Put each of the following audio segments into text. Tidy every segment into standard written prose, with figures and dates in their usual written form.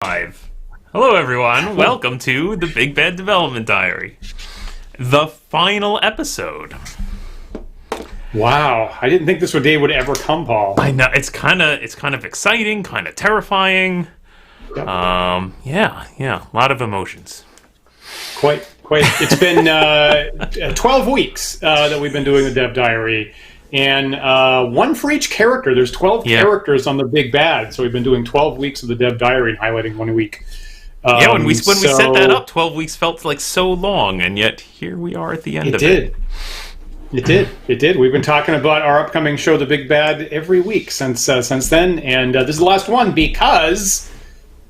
Live. Hello, everyone. Welcome to the Big Bad Development Diary, the final episode. Wow, I didn't think this day would ever come, Paul. I know it's kind of exciting, kind of terrifying. Yep. Yeah, a lot of emotions. Quite. It's been 12 weeks that we've been doing the Dev Diary, and one for each character. There's 12 characters on the Big Bad, so we've been doing 12 weeks of the Dev Diary and highlighting 1 week. When we set that up, 12 weeks felt like so long, and yet here we are at the end of it. It did. We've been talking about our upcoming show, The Big Bad, every week since then, and this is the last one because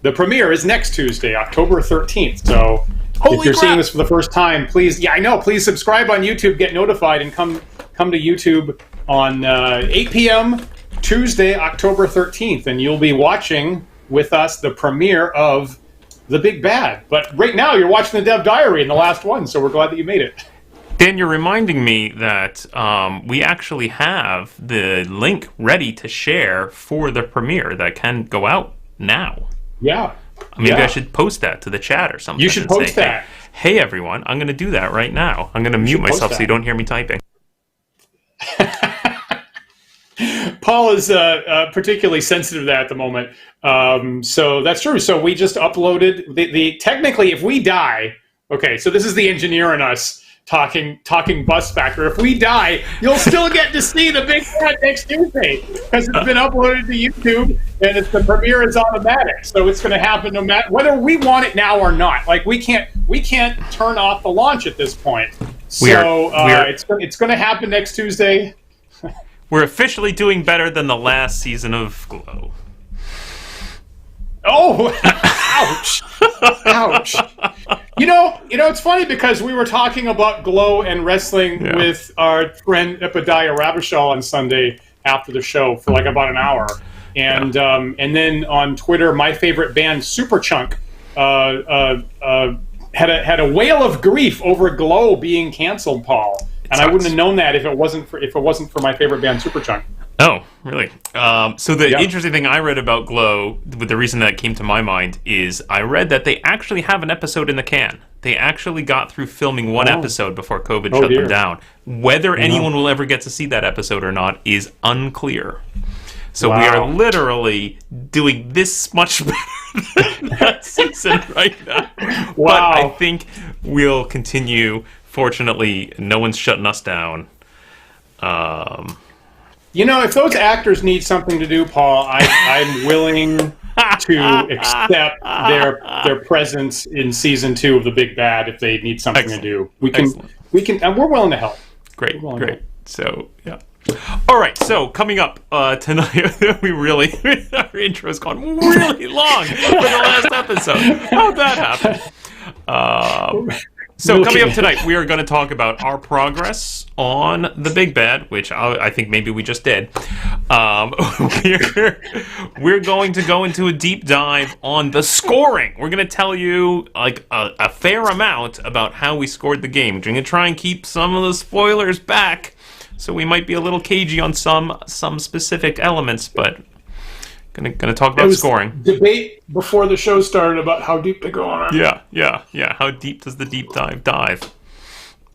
the premiere is next Tuesday, October 13th. So if you're seeing this for the first time, please subscribe on YouTube, get notified, and come to YouTube on 8 p.m. Tuesday, October 13th, and you'll be watching with us the premiere of The Big Bad. But right now, you're watching the Dev Diary in the last one, so we're glad that you made it. Dan, you're reminding me that we actually have the link ready to share for the premiere that can go out now. Yeah. Maybe I should post that to the chat or something. You should post that. Hey, everyone, I'm going to do that right now. I'm going to mute myself so you don't hear me typing. Paul is particularly sensitive to that at the moment. So that's true. So we just uploaded the technically, if we die, okay, so this is the engineer in us talking bus factor. If we die, you'll still get to see the Big Bad next Tuesday because it's been uploaded to YouTube and the premiere is automatic. So it's going to happen no matter whether we want it now or not. Like we can't turn off the launch at this point. So it's going to happen next Tuesday. We're officially doing better than the last season of Glow. Oh, ouch. You know, it's funny because we were talking about Glow and wrestling with our friend Epadiah Rabishal on Sunday after the show for like about an hour. And then on Twitter, my favorite band, Superchunk, had a wail of grief over Glow being canceled, Paul. And I wouldn't have known that if it wasn't for my favorite band, Superchunk. Oh, really? So the interesting thing I read about Glow, the reason that came to my mind, is I read that they actually have an episode in the can. They actually got through filming one episode before COVID shut them down. Whether anyone will ever get to see that episode or not is unclear. So we are literally doing this much better than that season right now. Wow. But I think we'll continue. Fortunately, no one's shutting us down. If those actors need something to do, Paul, I'm willing to accept their presence in season 2 of The Big Bad if they need something to do. We can, and we're willing to help. Great. So, yeah. All right, so coming up tonight, our intro's gone really long for the last episode. How'd that happen? So coming up tonight, we are going to talk about our progress on the Big Bad, which I think maybe we just did. We're going to go into a deep dive on the scoring. We're going to tell you like a fair amount about how we scored the game. We're going to try and keep some of the spoilers back, so we might be a little cagey on some specific elements, but Gonna talk about scoring. Debate before the show started about how deep to go on it. Yeah. How deep does the deep dive?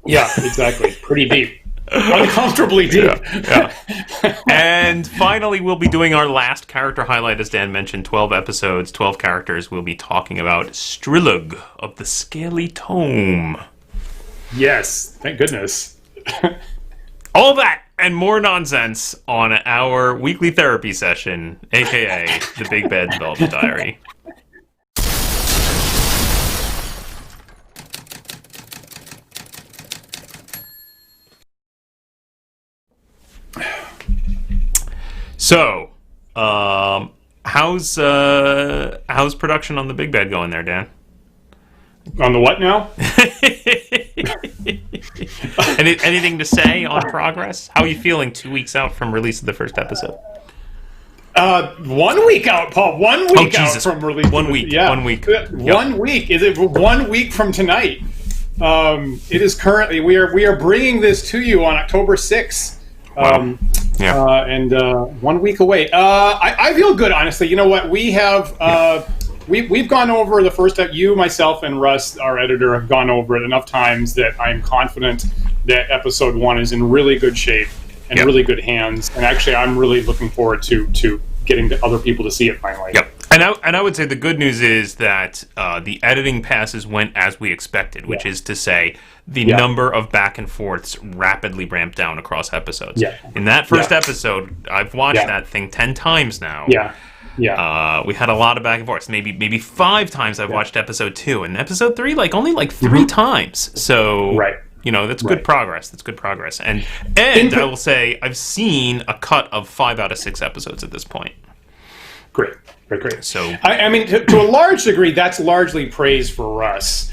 Yeah, exactly. Pretty deep. Uncomfortably deep. Yeah. And finally, we'll be doing our last character highlight, as Dan mentioned. 12 episodes, 12 characters. We'll be talking about Strilugg of the Scaly Tome. Yes, thank goodness. All that and more nonsense on our weekly therapy session, a.k.a. the Big Bad Development Diary. So, how's production on the Big Bad going there, Dan? On the what now? Anything to say on progress? How are you feeling 2 weeks out from release of the first episode? 1 week out, Paul. 1 week out from release. 1 week. Yeah. 1 week. 1 week. Is it 1 week from tonight? It is currently. We are bringing this to you on October 6th. Wow. And 1 week away. I feel good, honestly. You know what? We have we've gone over the first step. You, myself, and Russ, our editor, have gone over it enough times that I'm confident that episode 1 is in really good shape and really good hands. And actually, I'm really looking forward to getting the other people to see it finally. Yep. And I would say the good news is that the editing passes went as we expected, which is to say the number of back and forths rapidly ramped down across episodes. Yeah. In that first episode, I've watched that thing 10 times now. Yeah. We had a lot of back and forths. Maybe 5 times I've watched episode 2, and episode 3 only 3 times. So that's good progress. That's good progress. And I will say I've seen a cut of 5 out of 6 episodes at this point. Great. So I mean, to a large degree, that's largely praise for Russ.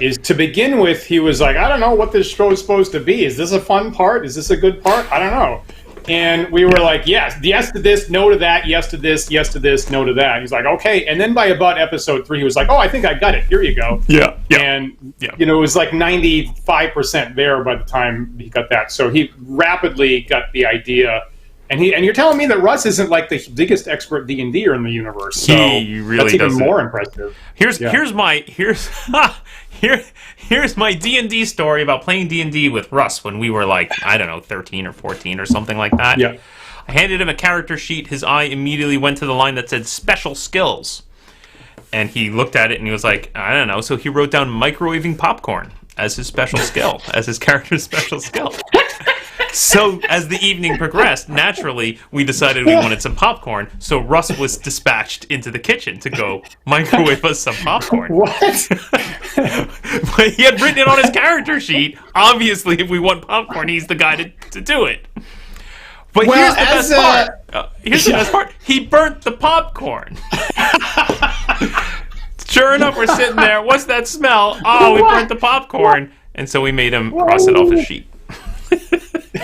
Is to begin with, he was like, I don't know what this show is supposed to be. Is this a fun part? Is this a good part? I don't know. And we were like, yes to this, no to that, yes to this, no to that. He's like, okay. And then by about episode 3, he was like, oh, I think I got it. Here you go. And it was like 95% there by the time he got that. So he rapidly got the idea. And you're telling me that Russ isn't like the biggest expert D&D-er in the universe. So he really that's even more impressive. Here's my D&D story about playing D&D with Russ when we were 13 or 14 or something like that. Yeah. I handed him a character sheet. His eye immediately went to the line that said special skills. And he looked at it and he was like, I don't know. So he wrote down microwaving popcorn as his special skill, as his character's special skill. So as the evening progressed, naturally, we decided we wanted some popcorn. So Russ was dispatched into the kitchen to go microwave us some popcorn. What? But he had written it on his character sheet. Obviously, if we want popcorn, he's the guy to do it. But here's the best part. Here's the best part. He burnt the popcorn. Sure enough, we're sitting there. What's that smell? Oh, we burnt the popcorn. And so we made him cross it off his sheet.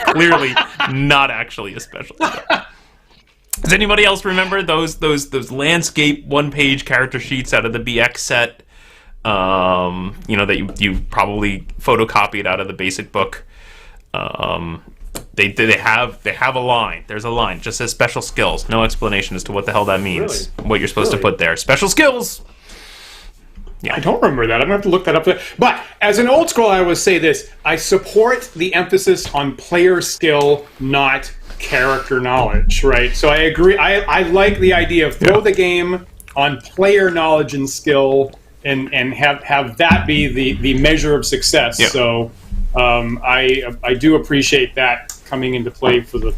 Clearly not actually a special skill. Does anybody else remember those landscape 1-page character sheets out of the BX set? That you probably photocopied out of the basic book. They have a line. There's a line. It just says special skills. No explanation as to what the hell that means. Really? What you're supposed to put there. Special skills. Yeah. I don't remember that. I'm going to have to look that up. But as an old school, I always say this. I support the emphasis on player skill, not character knowledge, right? So I agree. I like the idea of throw the game on player knowledge and skill and have that be the measure of success. Yeah. So I do appreciate that coming into play for the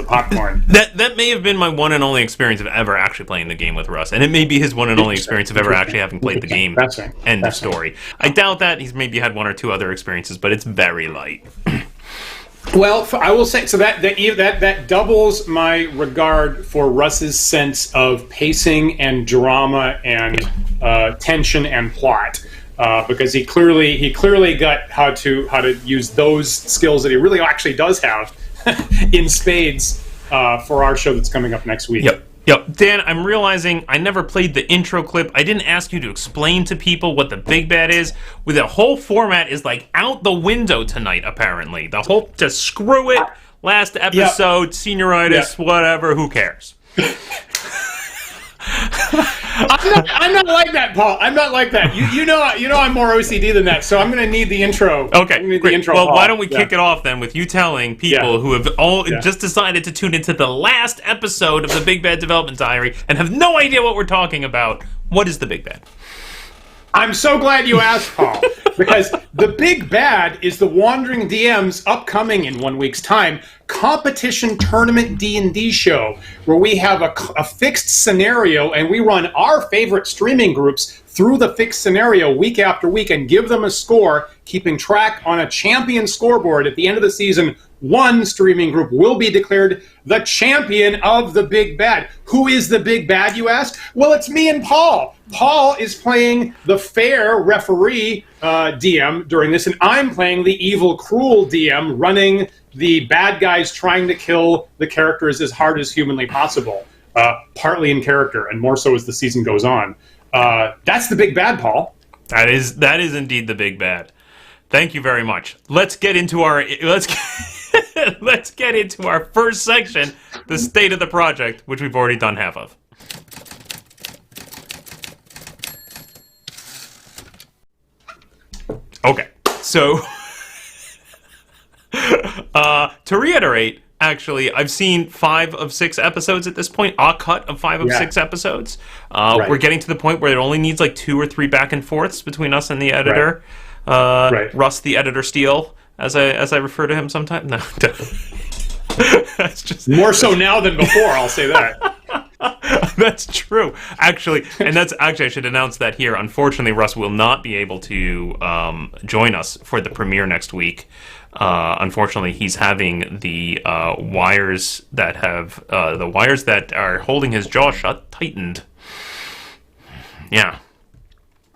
popcorn. That may have been my one and only experience of ever actually playing the game with Russ, and it may be his one and only experience of ever actually having played the game. That's right. End of story. I doubt that. He's maybe had 1 or 2 other experiences, but it's very light. Well, I will say so that doubles my regard for Russ's sense of pacing and drama and tension and plot. Because he clearly got how to use those skills that he really actually does have in spades for our show that's coming up next week. Yep. Dan, I'm realizing I never played the intro clip. I didn't ask you to explain to people what the big bad is. With the whole format is out the window tonight, apparently. The whole, just screw it. Last episode, senioritis, whatever, who cares? I'm not like that, Paul. I'm not like that. You know I'm more OCD than that, so I'm going to need the intro. Okay, great. Well, why don't we kick it off then with you telling people who have just decided to tune into the last episode of the Big Bad Development Diary and have no idea what we're talking about. What is the Big Bad? I'm so glad you asked, Paul, because the Big Bad is the Wandering DM's upcoming, in 1 week's time, competition tournament D&D show, where we have a fixed scenario, and we run our favorite streaming groups through the fixed scenario week after week and give them a score, keeping track on a champion scoreboard. At the end of the season, one streaming group will be declared the champion of the Big Bad. Who is the Big Bad, you ask? Well, it's me and Paul. Paul is playing the fair referee DM during this, and I'm playing the evil, cruel DM, running the bad guys trying to kill the characters as hard as humanly possible, partly in character, and more so as the season goes on. That's the Big Bad, Paul. That is indeed the Big Bad. Thank you very much. Let's get into our first section, the state of the project, which we've already done half of. Okay, so to reiterate, actually, I've seen 5 of 6 episodes at this point. A cut of 5 of 6 episodes. We're getting to the point where it only needs like 2 or 3 back and forths between us and the editor. Russ, the editor Steele, as I refer to him sometimes. No, that's just more so now than before. I'll say that. That's true, actually, and I should announce that here. Unfortunately, Russ will not be able to join us for the premiere next week. Unfortunately, he's having the wires that are holding his jaw shut tightened. Yeah.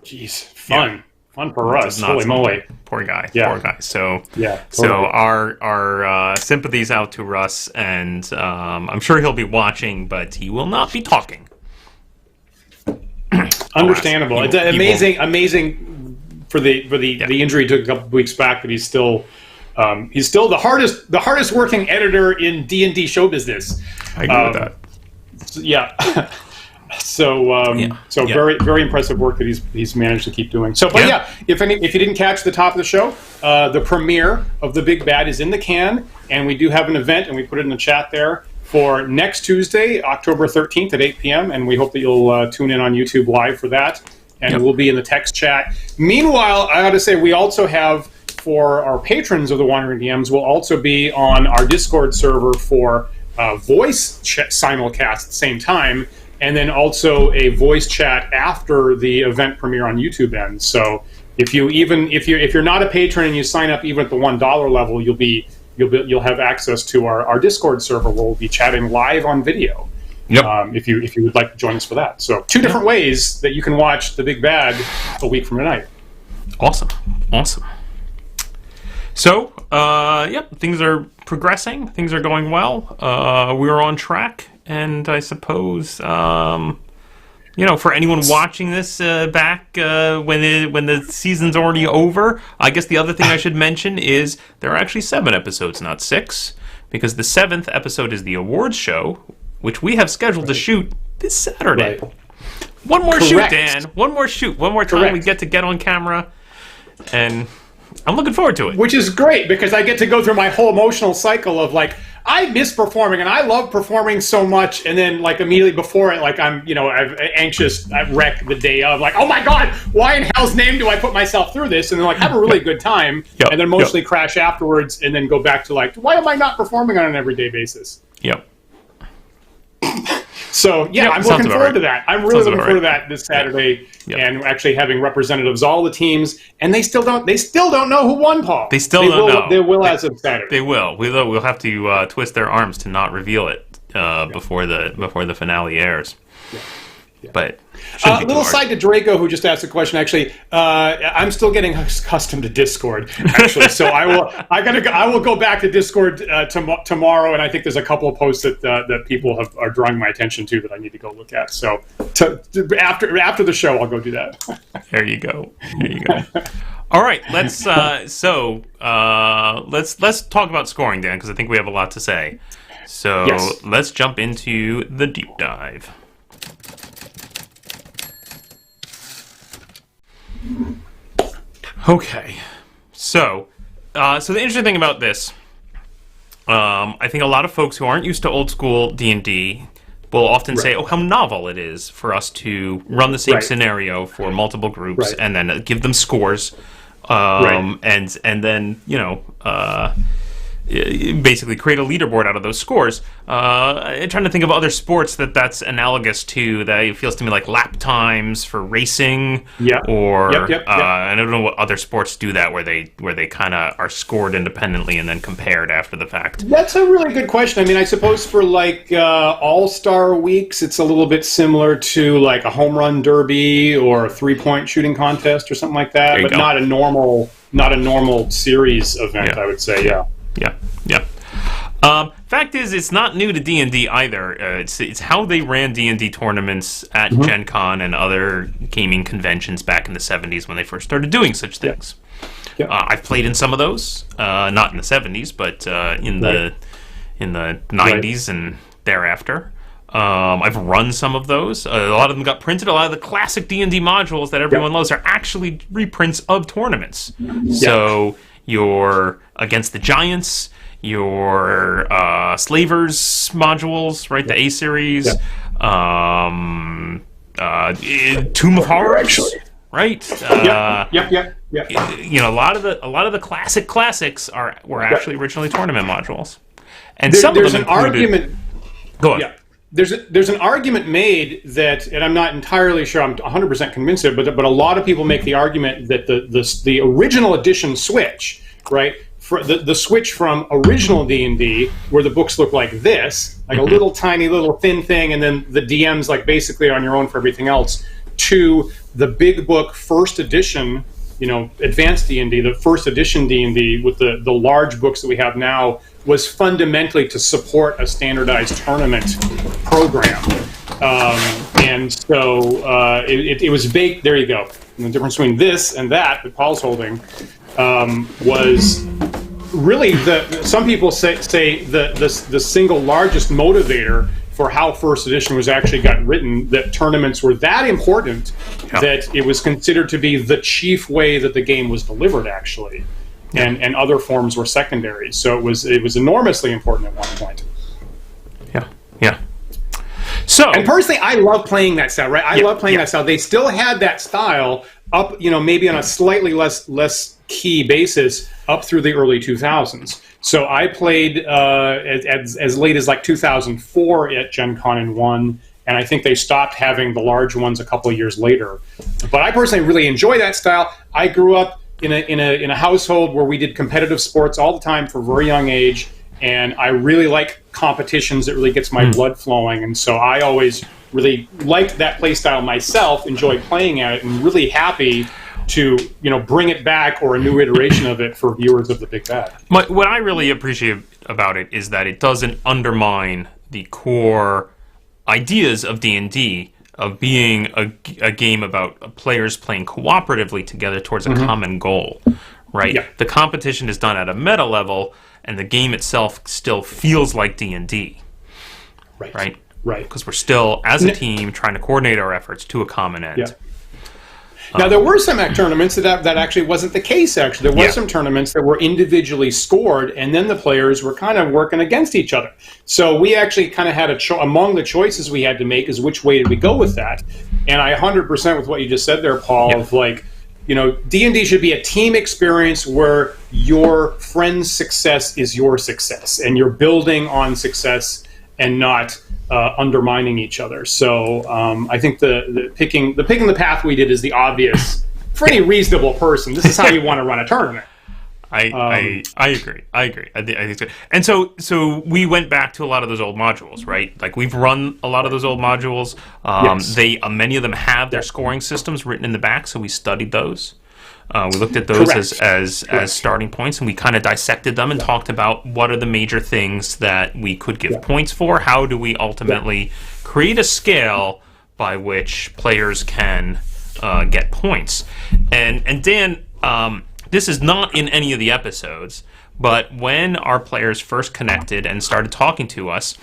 Jeez, fun for us. Holy moly, poor guy. So totally. So our sympathies out to Russ, and I'm sure he'll be watching, but he will not be talking. Understandable. It's amazing for the injury he took a couple of weeks back, that he's still the hardest working editor in D&D show business. I agree with that. Yeah. So very, very impressive work that he's managed to keep doing. So, but if you didn't catch the top of the show, the premiere of The Big Bad is in the can, and we do have an event, and we put it in the chat there, for next Tuesday, October 13th at 8 p.m., and we hope that you'll tune in on YouTube Live for that, and we'll be in the text chat. Meanwhile, I got to say, we also have, for our patrons of the Wandering DMs, we'll also be on our Discord server for voice simulcast at the same time, and then also a voice chat after the event premiere on YouTube ends. So if you're not a patron and you sign up even at the $1 level, you'll have access to our Discord server where we'll be chatting live on video. Yep. If you would like to join us for that. So 2 different ways that you can watch The Big Bad a week from tonight. Awesome. So, things are progressing. Things are going well. We're on track, and I suppose, for anyone watching this back when the season's already over, I guess the other thing I should mention is there are actually 7 episodes, not 6, because the 7th episode is the awards show, which we have scheduled to shoot this Saturday. Right. One more shoot, Dan. One more shoot. One more time we get on camera, and I'm looking forward to it. Which is great, because I get to go through my whole emotional cycle of, like, I miss performing, and I love performing so much, and then, like, immediately before it, like, I'm anxious, I wreck the day of, like, oh my god, why in hell's name do I put myself through this? And then, like, have a really good time, and then mostly crash afterwards, and then go back to, like, why am I not performing on an everyday basis? Yep. So, I'm looking forward to that. I'm really looking forward to that this Saturday, and actually having representatives of all the teams, and they still don't know who won, Paul. They still don't know. They will as of Saturday. They will. We'll have to twist their arms to not reveal it before the finale airs. But a little side to Draco, who just asked a question. Actually, I'm still getting accustomed to Discord. Actually, so I will go back to Discord tomorrow, and I think there's a couple of posts that people are drawing my attention to that I need to go look at. So after the show, I'll go do that. There you go. All right, let's talk about scoring, Dan, because I think we have a lot to say. So let's jump into the deep dive. Okay, so the interesting thing about this, I think a lot of folks who aren't used to old school D&D will often say, "Oh, how novel it is for us to run the same scenario for multiple groups and then give them scores, and then basically create a leaderboard out of those scores." I'm trying to think of other sports that's analogous to that. It feels to me like lap times for racing, or I don't know what other sports do that where they kind of are scored independently and then compared after the fact. That's a really good question. I mean, I suppose for like all-star weeks, it's a little bit similar to like a home run derby or a 3-point shooting contest or something like that, but not a normal series event. I would say, Yeah. Fact is, it's not new to D&D either. It's how they ran D&D tournaments at Gen Con and other gaming conventions back in the 70s when they first started doing such things. I've played in some of those, not in the 70s, but in the 90s and thereafter. I've run some of those. A lot of them got printed. A lot of the classic D&D modules that everyone loves are actually reprints of tournaments. So your Against the Giants, your Slavers modules, right? The A series, Tomb of Horrors, actually. Right? Yep. You know, a lot of the classics were actually originally tournament modules, and some of them included. Go on. Yeah. There's an argument made that, and I'm not entirely sure, I'm 100% convinced of it, but a lot of people make the argument that the original edition Switch, right, for the switch from original D&D, where the books look like this, like a little tiny little thin thing, and then the DM's like basically on your own for everything else, to the big book first edition, you know, advanced D&D, the first edition D&D with the large books that we have now, was fundamentally to support a standardized tournament program. And so it was baked, there you go. And the difference between this and that Paul's holding was really some people say the single largest motivator for how first edition was actually got written, that tournaments were that important that it was considered to be the chief way that the game was delivered, actually. And other forms were secondary. So it was enormously important at one point. Yeah. So, and personally, I love playing that style, right? I love playing that style. They still had that style up, you know, maybe on a slightly less key basis up through the early 2000s. So I played as late as like 2004 at Gen Con and 1, and I think they stopped having the large ones a couple of years later. But I personally really enjoy that style. I grew up in a household where we did competitive sports all the time from a very young age, and I really like competitions. It really gets my blood flowing, and so I always really liked that play style myself, enjoyed playing at it, and really happy to, you know, bring it back or a new iteration of it for viewers of the Big Bad. What I really appreciate about it is that it doesn't undermine the core ideas of D&D, of being a game about players playing cooperatively together towards a common goal, right? Yeah. The competition is done at a meta level, and the game itself still feels like D&D, right? Because we're still, as a team, trying to coordinate our efforts to a common end. Yeah. Now, there were some tournaments that actually wasn't the case, actually. There were some tournaments that were individually scored, and then the players were kind of working against each other. So we actually kind of had among the choices we had to make is which way did we go with that. And I 100% with what you just said there, Paul, of like, you know, D&D should be a team experience where your friend's success is your success, and you're building on success and not undermining each other. So I think the picking the path we did is the obvious for any reasonable person. This is how you want to run a tournament. I agree. I think so. And so we went back to a lot of those old modules, right? Like we've run a lot of those old modules. They many of them have their scoring systems written in the back, so we studied those. We looked at those as starting points, and we kind of dissected them and talked about what are the major things that we could give points for. How do we ultimately create a scale by which players can get points? And Dan, this is not in any of the episodes, but when our players first connected and started talking to us,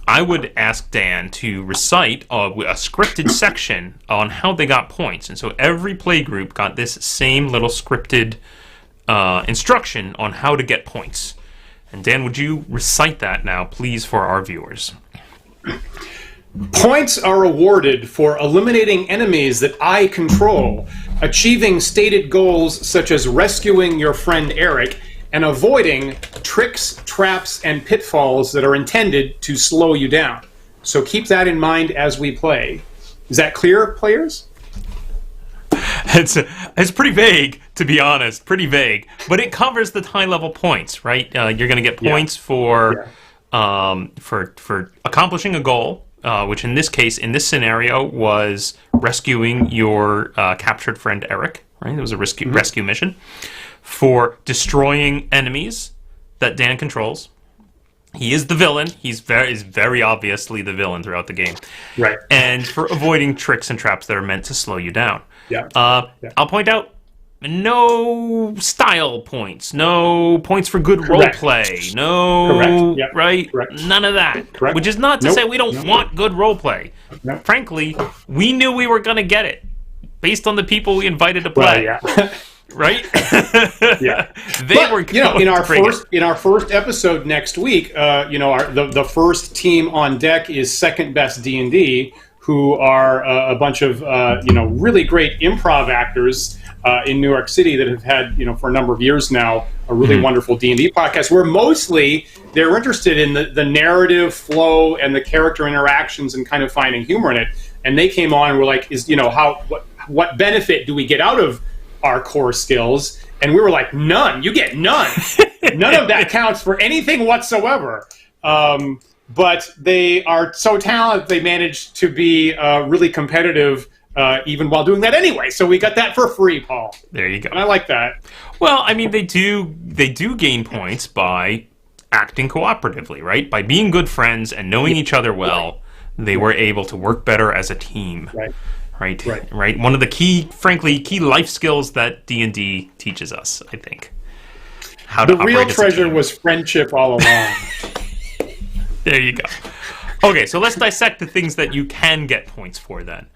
I would ask Dan to recite a scripted section on how they got points. And so every play group got this same little scripted instruction on how to get points. And Dan, would you recite that now, please, for our viewers? Points are awarded for eliminating enemies that I control, achieving stated goals such as rescuing your friend Eric, and avoiding tricks, traps, and pitfalls that are intended to slow you down. So keep that in mind as we play. Is that clear, players? It's pretty vague, to be honest, pretty vague. But it covers the high-level points, right? You're going to get points for accomplishing a goal, which in this case, in this scenario, was rescuing your captured friend Eric. Right? It was a rescue mission. For destroying enemies that Dan controls. He is the villain. He's very obviously the villain throughout the game. Right. And for avoiding tricks and traps that are meant to slow you down. Yeah. I'll point out no style points, no points for good roleplay, right? Correct. None of that. Correct. Which is not to say we don't want good roleplay. Nope. Frankly, we knew we were going to get it based on the people we invited to play. Well, yeah. Right? Yeah. In our first episode next week, the first team on deck is Second Best D&D, who are a bunch of really great improv actors in New York City that have had for a number of years now a really wonderful D&D podcast where mostly they're interested in the narrative flow and the character interactions and kind of finding humor in it. And they came on and were like, what benefit do we get out of our core skills? And we were like, none. You get none. None of that counts for anything whatsoever. But they are so talented, they managed to be really competitive even while doing that anyway. So we got that for free, Paul. There you go. And I like that. Well, I mean, they do gain points by acting cooperatively, right? By being good friends and knowing each other well, they were able to work better as a team. Right. One of the key life skills that D&D teaches us, I think. The real treasure was friendship all along. There you go. Okay, so let's dissect the things that you can get points for then.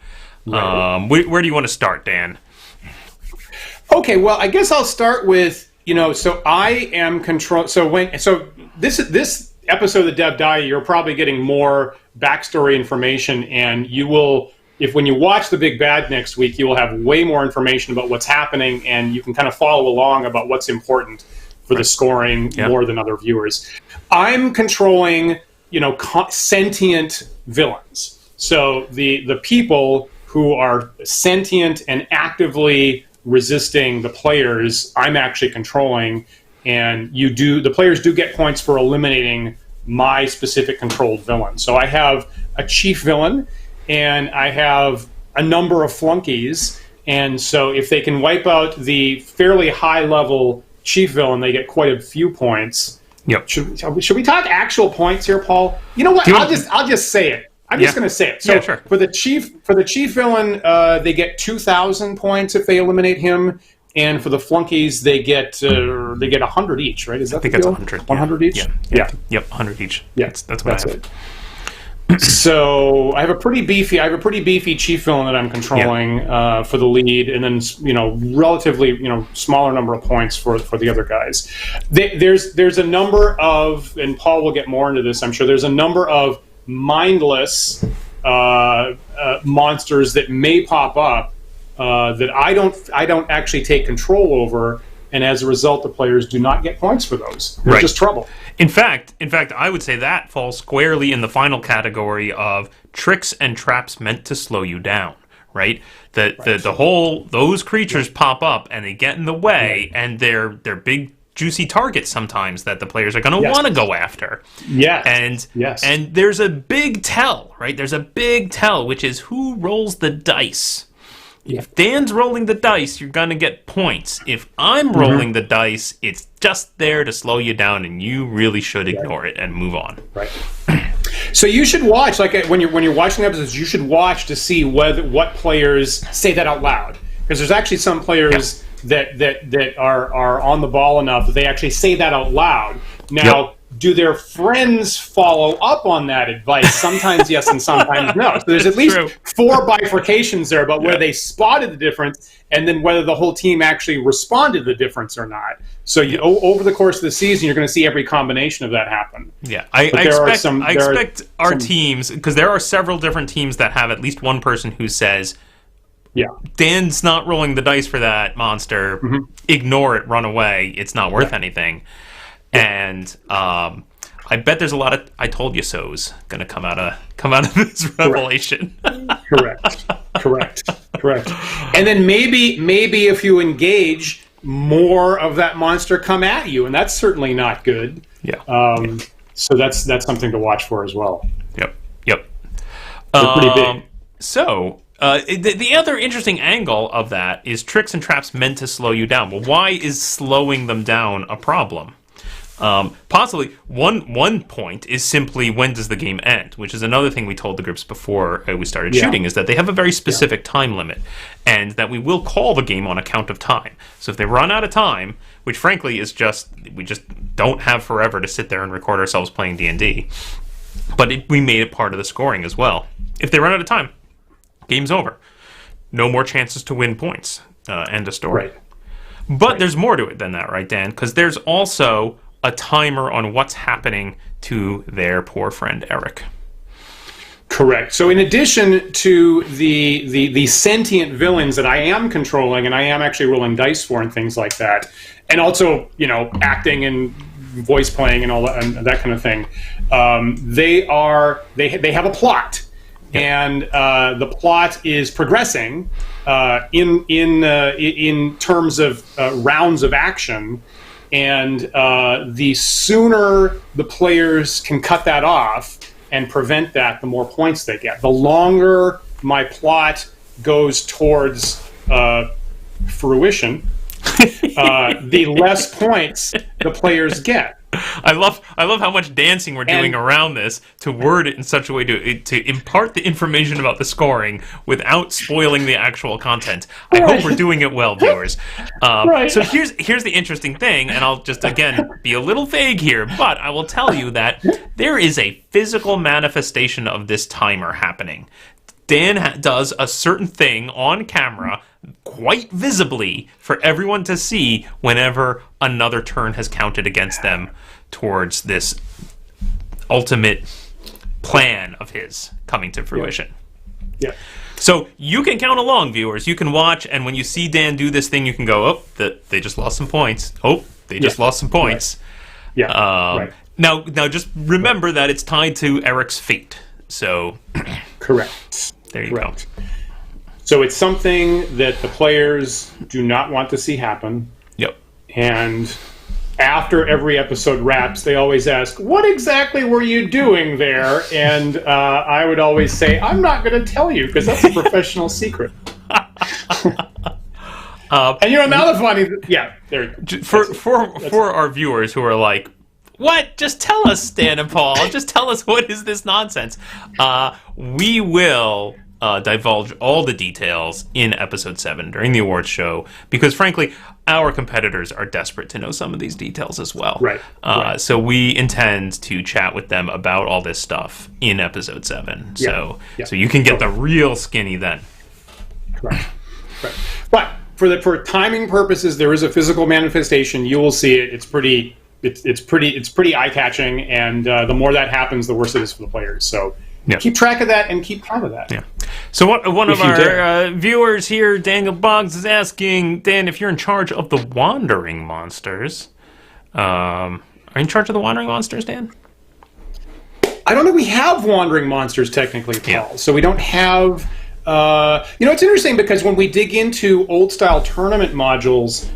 Right. Where do you want to start, Dan? Okay, well, I guess I'll start with, so I am control. So this episode of the Dev Diary, you're probably getting more backstory information, and you will, when you watch The Big Bad next week, you will have way more information about what's happening, and you can kind of follow along about what's important for the scoring more than other viewers. I'm controlling, sentient villains. So the people who are sentient and actively resisting the players, I'm actually controlling, and the players do get points for eliminating my specific controlled villain. So I have a chief villain, and I have a number of flunkies, and so if they can wipe out the fairly high-level chief villain, they get quite a few points. Yep. Should we talk actual points here, Paul? You know what? I'll just say it. I'm just going to say it. So sure. For the chief villain, they get 2,000 points if they eliminate him, and for the flunkies, they get 100 each, right? Is that I think the deal? That's 100. 100 each. Yeah. Yep. 100 each. Yeah, that's what I have. It. So I have a pretty beefy chief villain that I'm controlling for the lead, and then relatively smaller number of points for the other guys. There's a number of, and Paul will get more into this, I'm sure. There's a number of mindless monsters that may pop up that I don't actually take control over, and as a result, the players do not get points for those. They're just trouble. In fact, I would say that falls squarely in the final category of tricks and traps meant to slow you down, right? The whole, those creatures pop up and they get in the way, and they're big, juicy targets sometimes that the players are going to want to go after. Yes. And there's a big tell, right? There's a big tell, which is who rolls the dice. If Dan's rolling the dice, you're going to get points. If I'm rolling the dice, it's just there to slow you down, and you really should ignore it and move on. Right. So you should watch, like when you're watching episodes, you should watch to see what players say that out loud. Because there's actually some players that are on the ball enough that they actually say that out loud. Now, do their friends follow up on that advice? Sometimes yes and sometimes no. So there's at least 4 bifurcations there about whether they spotted the difference and then whether the whole team actually responded to the difference or not. So over the course of the season, you're going to see every combination of that happen. Yeah, I expect our teams, because there are several different teams that have at least one person who says, Dan's not rolling the dice for that monster. Ignore it, run away. It's not worth anything. And I bet there's a lot of "I told you so's" going to come out of this revelation. Correct. And then maybe if you engage, more of that monster come at you, and that's certainly not good. So that's something to watch for as well. Yep. They're pretty big. So. The other interesting angle of that is tricks and traps meant to slow you down. Well, why is slowing them down a problem? Possibly one point is simply when does the game end, which is another thing we told the groups before we started shooting, is that they have a very specific time limit, and that we will call the game on account of time. So if they run out of time, which frankly is we just don't have forever to sit there and record ourselves playing D&D, but we made it part of the scoring as well. If they run out of time, game's over. No more chances to win points. End of story. Right. But there's more to it than that, right, Dan? Because there's also a timer on what's happening to their poor friend Eric. Correct. So in addition to the sentient villains that I am controlling and I am actually rolling dice for and things like that, and also, acting and voice playing and all that, and that kind of thing, they have a plot. Yep. And the plot is progressing in terms of rounds of action, and the sooner the players can cut that off and prevent that, the more points they get. The longer my plot goes towards fruition, the less points the players get. I love how much dancing we're doing around this to word it in such a way to impart the information about the scoring without spoiling the actual content. I hope we're doing it well, viewers. So here's the interesting thing, and I'll just again be a little vague here, but I will tell you that there is a physical manifestation of this timer happening. Dan does a certain thing on camera quite visibly for everyone to see whenever another turn has counted against them towards this ultimate plan of his coming to fruition. Yeah. So you can count along, viewers. You can watch, and when you see Dan do this thing, you can go, they just lost some points. Oh, they just lost some points. Right. Yeah. Right. Now, just remember that it's tied to Eric's fate. So, correct. There you go. So it's something that the players do not want to see happen. Yep. And after every episode wraps, they always ask, "What exactly were you doing there?" And I would always say, "I'm not going to tell you because that's a professional secret." And now the funny, there. For our viewers who are like, "What? Just tell us, Stan and Paul. Just tell us what is this nonsense." We will divulge all the details in episode 7 during the awards show because, frankly, our competitors are desperate to know some of these details as well. Right. So we intend to chat with them about all this stuff in episode 7. So you can get the real skinny then. Correct. But for timing purposes, there is a physical manifestation. You will see it. It's pretty eye catching, and the more that happens, the worse it is for the players. So. Yeah. Keep track of that and keep count of that. Yeah. So one of our viewers here, Daniel Boggs, is asking, Dan, if you're in charge of the wandering monsters, are you in charge of the wandering monsters, Dan? I don't think we have wandering monsters technically, Paul. Yeah. So we don't have. It's interesting because when we dig into old-style tournament modules,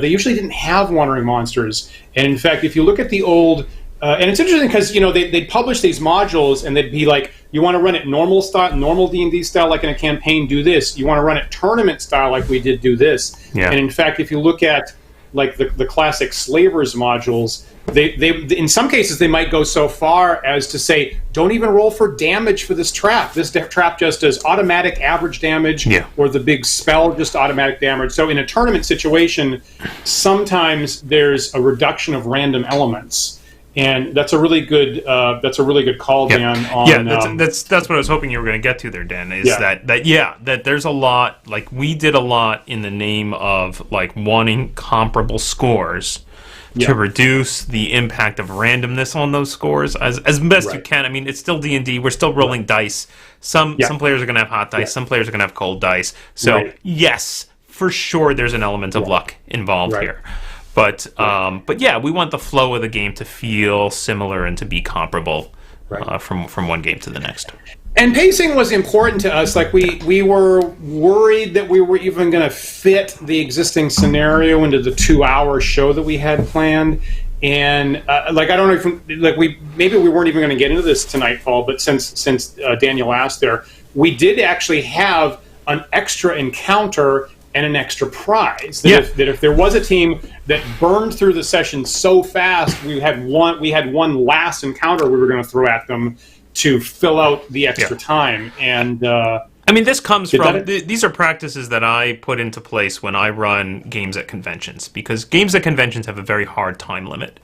they usually didn't have wandering monsters. And in fact, if you look at the old. And it's interesting because they'd publish these modules and they'd be like, you want to run it normal D&D style like in a campaign, do this. You want to run it tournament style like we did, do this. Yeah. And in fact, if you look at like the classic Slavers modules, they in some cases they might go so far as to say, don't even roll for damage for this trap. This trap just does automatic average damage, or the big spell just automatic damage. So in a tournament situation, sometimes there's a reduction of random elements. And that's a really good call, Dan. That's what I was hoping you were going to get to there, Dan. That there's a lot, like we did a lot in the name of like wanting comparable scores to reduce the impact of randomness on those scores as best you can. I mean, it's still D&D. We're still rolling dice. Some players are going to have hot dice. Some players are going to have cold dice. So yes, for sure, there's an element of luck involved here. But we want the flow of the game to feel similar and to be comparable from one game to the next. And pacing was important to us. Like we were worried that we were even going to fit the existing scenario into the 2-hour show that we had planned. And I don't know if maybe we weren't even going to get into this tonight, Paul. But since Daniel asked there, we did actually have an extra encounter and an extra prize. That if there was a team that burned through the session so fast, we had one last encounter we were going to throw at them to fill out the extra time. And I mean, this comes from these are practices that I put into place when I run games at conventions, because games at conventions have a very hard time limit,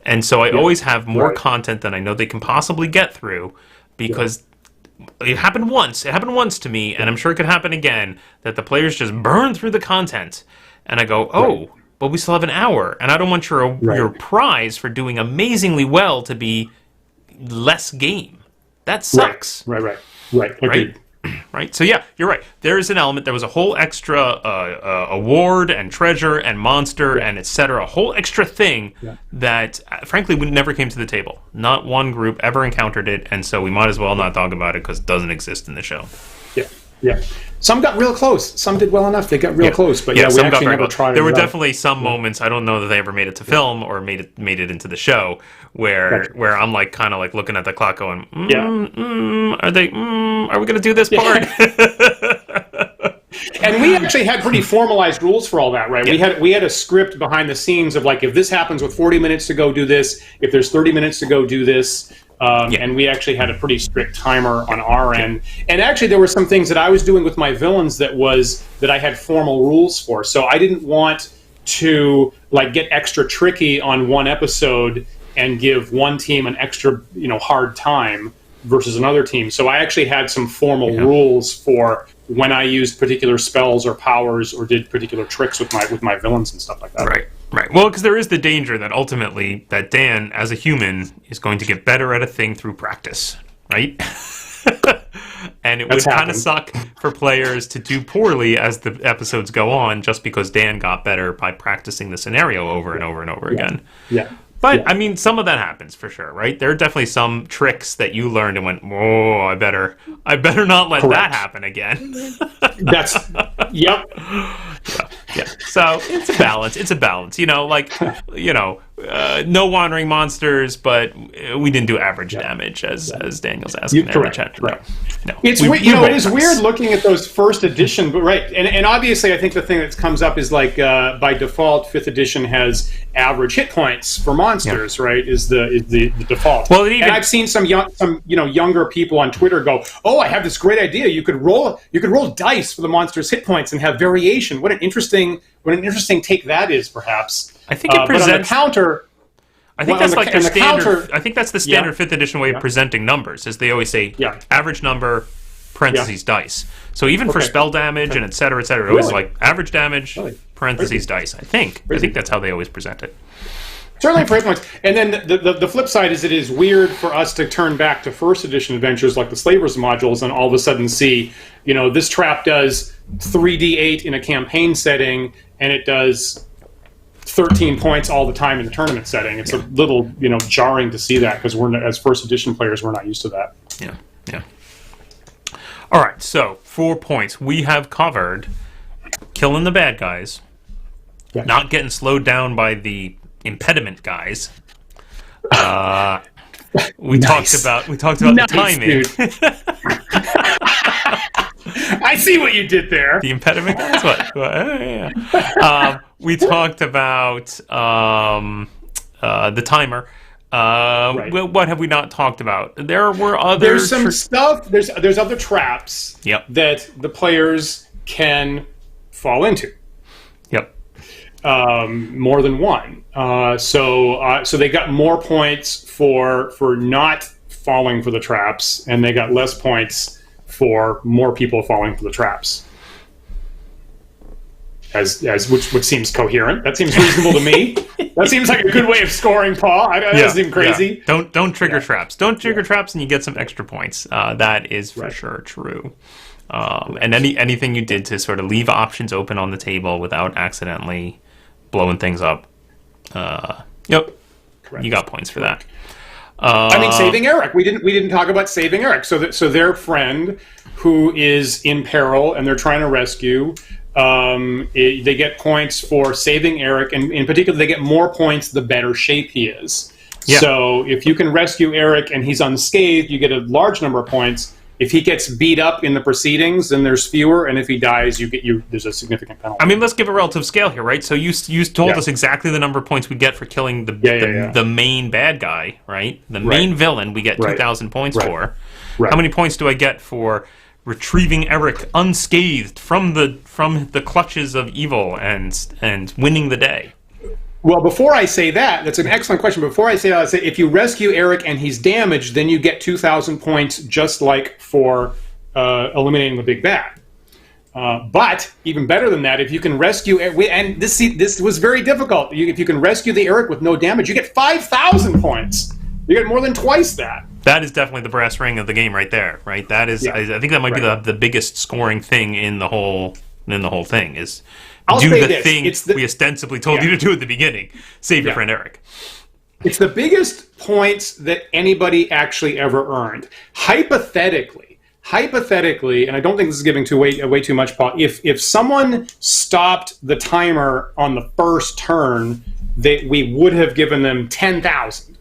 and so I always have more content than I know they can possibly get through, because. It happened once. It happened once to me, and I'm sure it could happen again, that the players just burn through the content. And I go, but we still have an hour, and I don't want your prize for doing amazingly well to be less game. That sucks. Right. Right. So yeah, you're right. There is an element. There was a whole extra award and treasure and monster and etc. A whole extra thing that, frankly, we never came to the table. Not one group ever encountered it, and so we might as well not talk about it because it doesn't exist in the show. Yeah. Some got real close. Some did well enough. They got real close, but we actually never tried. There were definitely some moments. I don't know that they ever made it to film or made it into the show where I'm like kind of like looking at the clock, going, are we going to do this part? And we actually had pretty formalized rules for all that, right? We had a script behind the scenes of like, if this happens with 40 minutes to go, do this. If there's 30 minutes to go, do this. And we actually had a pretty strict timer on our end. And actually, there were some things that I was doing with my villains that I had formal rules for. So I didn't want to like get extra tricky on one episode and give one team an extra, hard time versus another team. So I actually had some formal rules for when I used particular spells or powers or did particular tricks with my villains and stuff like that. Right. Well, because there is the danger that ultimately that Dan, as a human, is going to get better at a thing through practice, right? And it would kind of suck for players to do poorly as the episodes go on just because Dan got better by practicing the scenario over and over and over again. Yeah. But, I mean, some of that happens for sure, right? There are definitely some tricks that you learned and went, whoa, I better not let that happen again. Yep. Yeah. So it's a balance. No wandering monsters, but we didn't do average damage as Daniel's asking there in the chat. Right. No. It is weird looking at those first edition, but and obviously I think the thing that comes up is like by default 5th edition has average hit points for monsters, right? Is the default. Well, and I've seen some younger people on Twitter go, "Oh, I have this great idea. You could roll dice for the monster's hit points and have variation." What an interesting take that is, perhaps. I think it presents. But on the counter, I think that's like their standard. I think that's the standard 5th edition way of presenting numbers, is they always say average number parentheses dice. So even for spell damage and et cetera, always like average damage parentheses dice. I think that's how they always present it. Certainly for hit points. And then the flip side is it is weird for us to turn back to 1st edition adventures like the Slavers modules and all of a sudden see, this trap does 3d8 in a campaign setting and it does 13 points all the time in the tournament setting. It's a little, jarring to see that because we're as 1st edition players, we're not used to that. Yeah. All right, so 4 points. We have covered killing the bad guys, not getting slowed down by the impediment guys. We talked about the timing. I see what you did there. The impediment guys. What? We talked about the timer. What have we not talked about? There were other. There's some stuff. There's other traps. That the players can fall into. More than one. So they got more points for not falling for the traps, and they got less points for more people falling for the traps. Which seems coherent. That seems reasonable to me. That seems like a good way of scoring, Paul. That doesn't seem crazy. Don't trigger traps. Don't trigger traps, and you get some extra points. That is for sure true. And anything you did to sort of leave options open on the table without accidentally blowing things up. Correct. You got points for that. Saving Eric. We didn't talk about saving Eric. So their friend who is in peril and they're trying to rescue. They get points for saving Eric, and in particular, they get more points the better shape he is. So if you can rescue Eric and he's unscathed, you get a large number of points. If he gets beat up in the proceedings, then there's fewer, and if he dies, there's a significant penalty. I mean, let's give a relative scale here, right? So you told us exactly the number of points we get for killing the main bad guy, right? The main villain we get 2,000 points for. How many points do I get for retrieving Eric unscathed from the clutches of evil and winning the day? Well, before I say that, that's an excellent question. Before I say that, I'd say if you rescue Eric and he's damaged, then you get 2,000 points, just like for eliminating the big bad. But even better than that, if you can rescue, and this was very difficult. If you can rescue the Eric with no damage, you get 5,000 points. You get more than twice that. That is definitely the brass ring of the game, right there. Right, that is. I think that might be the biggest scoring thing in the whole thing is. Do the thing we ostensibly told you to do at the beginning. Save your friend Eric. It's the biggest points that anybody actually ever earned. Hypothetically, and I don't think this is giving way too much, Paul, if someone stopped the timer on the first turn, we would have given them 10,000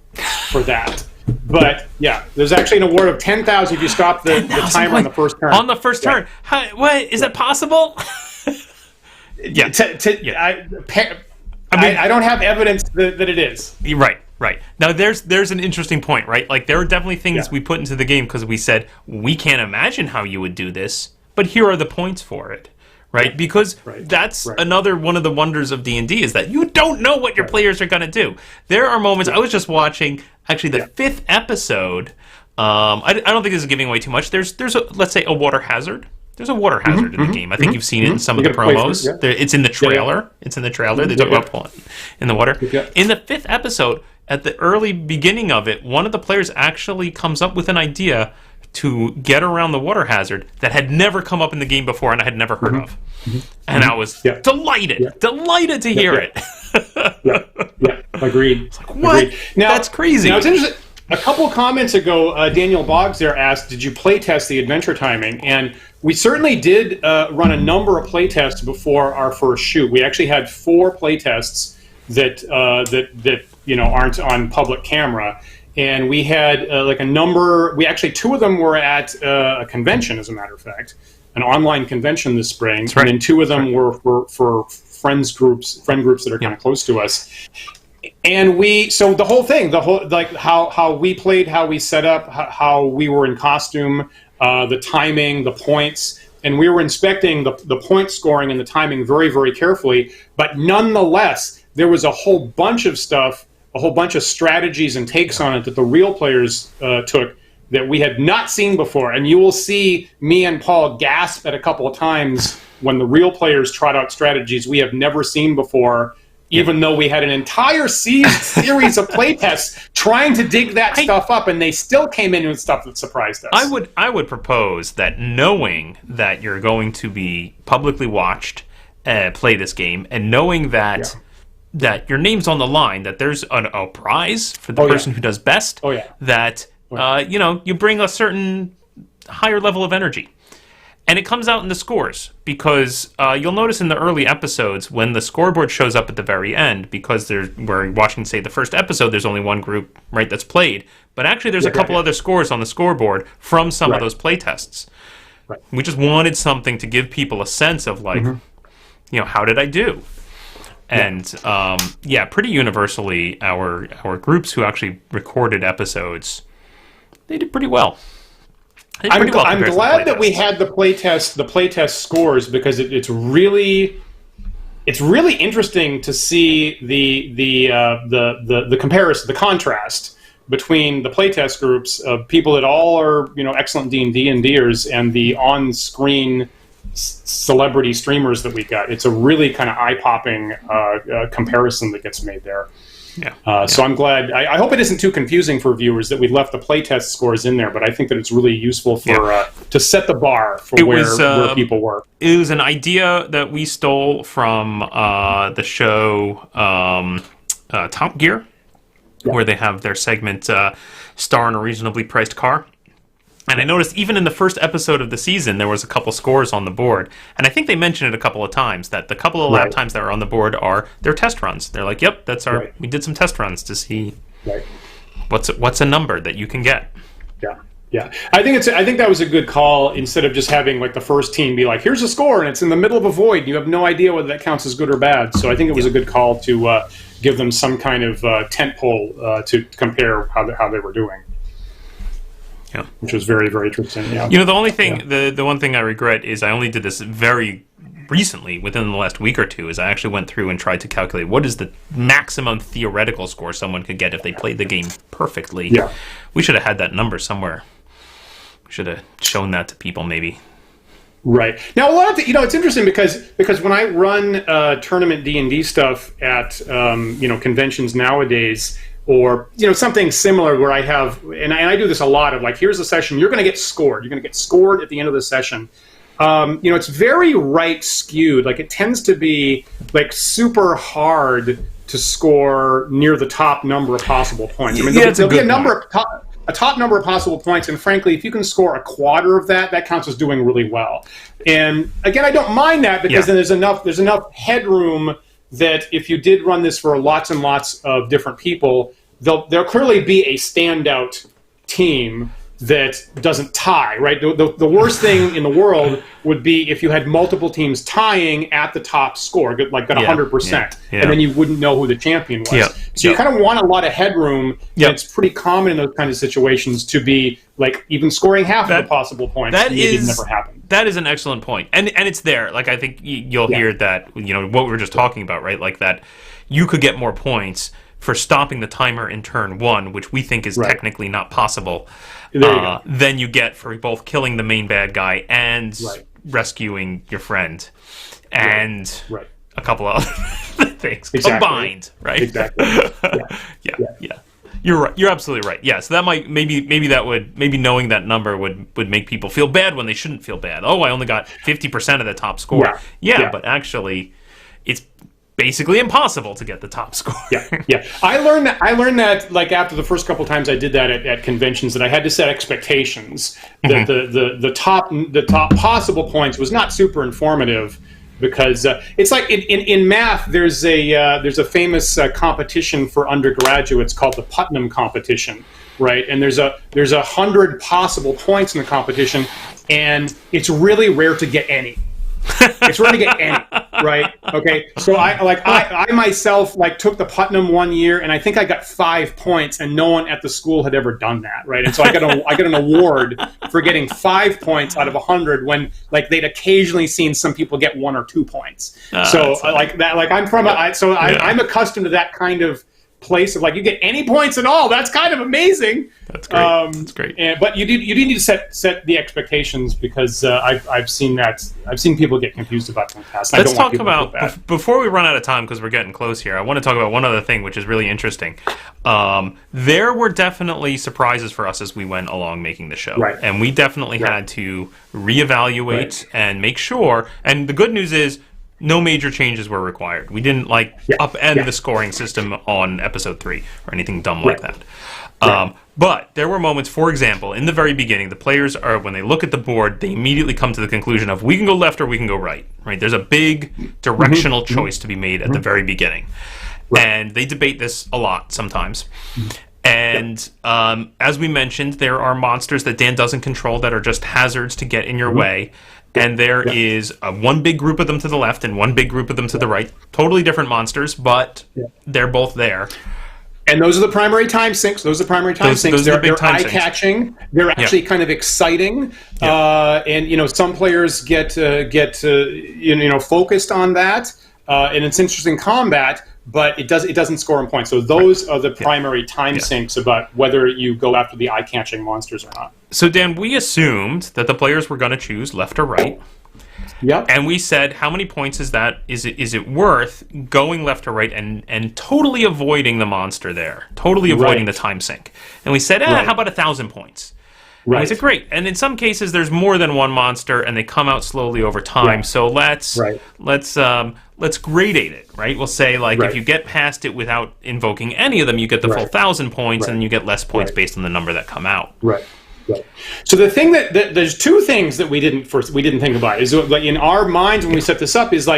for that. But, there's actually an award of 10,000 if you stop the timer on the first turn. On the first turn? What? Is that possible? I don't have evidence that it is. Right. Now, there's an interesting point, right? Like, there are definitely things we put into the game because we said, we can't imagine how you would do this, but here are the points for it, right? Because that's another one of the wonders of D&D is that you don't know what your players are going to do. There are moments, I was just watching, actually, the 5th episode. I don't think this is giving away too much. There's let's say, a water hazard. There's a water hazard in the game. I think you've seen it in some of the promos. It's in the trailer. It's in the trailer. They talk about in the water. In the 5th episode, at the early beginning of it, one of the players actually comes up with an idea to get around the water hazard that had never come up in the game before and I had never heard of. And I was delighted to hear it. Agreed. Like, what? Agreed. Now, that's crazy. Now, it's interesting. A couple of comments ago, Daniel Boggs there asked, did you play test the adventure timing? And we certainly did run a number of play tests before our first shoot. We actually had 4 play tests that aren't on public camera. And we had a number, 2 of them were at a convention, as a matter of fact, an online convention this spring. And then 2 of them were for friend groups that are kind of close to us. And so the whole thing, how we played, how we set up, how we were in costume, the timing, the points, and we were inspecting the point scoring and the timing very, very carefully. But nonetheless, there was a whole bunch of stuff, a whole bunch of strategies and takes on it that the real players took that we had not seen before. And you will see me and Paul gasp at a couple of times when the real players trot out strategies we have never seen before. Even though we had an entire series of playtests trying to dig that stuff up, and they still came in with stuff that surprised us. I would propose that knowing that you're going to be publicly watched play this game, and knowing that your name's on the line, that there's a prize for the person who does best, that you bring a certain higher level of energy. And it comes out in the scores, because you'll notice in the early episodes when the scoreboard shows up at the very end, because we're watching, say, the first episode, there's only one group, right, that's played. But actually there's a couple other scores on the scoreboard from some of those play tests. Right. We just wanted something to give people a sense of, like, how did I do? And, pretty universally, our groups who actually recorded episodes, they did pretty well. I'm glad that we had the playtest scores, because it's really interesting to see the comparison, the contrast between the playtest groups of people that all are excellent D&Ders and the on-screen celebrity streamers that we got. It's a really kind of eye-popping comparison that gets made there. So I'm glad. I hope it isn't too confusing for viewers that we left the playtest scores in there, but I think that it's really useful for to set the bar for where people were. It was an idea that we stole from the show Top Gear, where they have their segment Star in a Reasonably Priced Car. And I noticed even in the first episode of the season, there was a couple scores on the board. And I think they mentioned it a couple of times, that the couple of lap times that are on the board are their test runs. They're like, yep, that's our. We did some test runs to see what's a number that you can get. Yeah, I think that was a good call. Instead of just having like the first team be like, "Here's a score," and it's in the middle of a void, and you have no idea whether that counts as good or bad. So I think it was a good call to give them some kind of tentpole to compare how they were doing. Yeah, which was very, very interesting. Yeah. The only thing, the one thing I regret is I only did this very recently, within the last week or two, is I actually went through and tried to calculate what is the maximum theoretical score someone could get if they played the game perfectly. Yeah. We should have had that number somewhere. We should have shown that to people, maybe. Right. Now, a lot of it's interesting because when I run tournament D&D stuff at conventions nowadays, or something similar where I have, and I do this a lot of like, here's a session, you're going to get scored. You're going to get scored at the end of the session. It's very right skewed. Like, it tends to be like super hard to score near the top number of possible points. I mean, there'll be a top number of possible points, and frankly, if you can score a quarter of that, that counts as doing really well. And again, I don't mind that because then there's enough headroom that if you did run this for lots and lots of different people, there'll clearly be a standout team that doesn't tie, right? The worst thing in the world would be if you had multiple teams tying at the top score, like got 100%, and then you wouldn't know who the champion was. So you kind of want a lot of headroom, and it's pretty common in those kind of situations to be like even scoring half of the possible points. That never happened. That is an excellent point, and it's there. Like, I think you'll hear that, what we were just talking about, right? Like that you could get more points for stopping the timer in turn 1, which we think is technically not possible, than you get for both killing the main bad guy and rescuing your friend, and a couple of other things combined, right? Exactly. Yeah. You're right. You're absolutely right. Yeah. So that might maybe knowing that number would make people feel bad when they shouldn't feel bad. Oh, I only got 50% of the top score. Yeah, but actually, it's basically impossible to get the top score. Yeah. I learned that like after the first couple times I did that at conventions, that I had to set expectations. That the top possible points was not super informative, because it's like in math there's a famous competition for undergraduates called the Putnam Competition, right? And there's 100 possible points in the competition, and it's really rare to get any. It's rare to get any, right? Okay, so I myself took the Putnam one year, and I think I got 5 points, and no one at the school had ever done that, right? And so I got an award for getting 5 points out of 100 when they'd occasionally seen some people get 1 or 2 points. So I'm accustomed to that kind of place of you get any points at all. That's kind of amazing. That's great. That's great. But you do need to set the expectations, because I've seen people get confused about them in the past. Let's talk about, before we run out of time, because we're getting close here, I want to talk about one other thing which is really interesting. There were definitely surprises for us as we went along making the show, and we definitely had to reevaluate and make sure. And the good news is, no major changes were required. We didn't upend the scoring system on episode 3 or anything dumb like that. But there were moments, for example, in the very beginning, the players when they look at the board, they immediately come to the conclusion of we can go left or we can go right. Right? There's a big directional choice to be made at the very beginning. And they debate this a lot sometimes. And as we mentioned, there are monsters that Dan doesn't control that are just hazards to get in your way. And there is one big group of them to the left and one big group of them to the right. Totally different monsters, but they're both there. And those are the primary time sinks. Those are the primary time sinks. They're eye-catching. They're actually kind of exciting. And some players get focused on that. And it's interesting combat, but it doesn't score in points. So those are the primary time sinks about whether you go after the eye-catching monsters or not. So, Dan, we assumed that the players were going to choose left or right. Yep. And we said, how many points is it worth going left or right and totally avoiding the monster there, totally avoiding the time sink? And we said, how about 1,000 points? Right. And we said, great. And in some cases, there's more than one monster, and they come out slowly over time. So let's gradate it, right? We'll say, if you get past it without invoking any of them, you get the full 1,000 points, and you get less points based on the number that come out. Right. So the thing that there's two things that we didn't think about is in our minds when we set this up is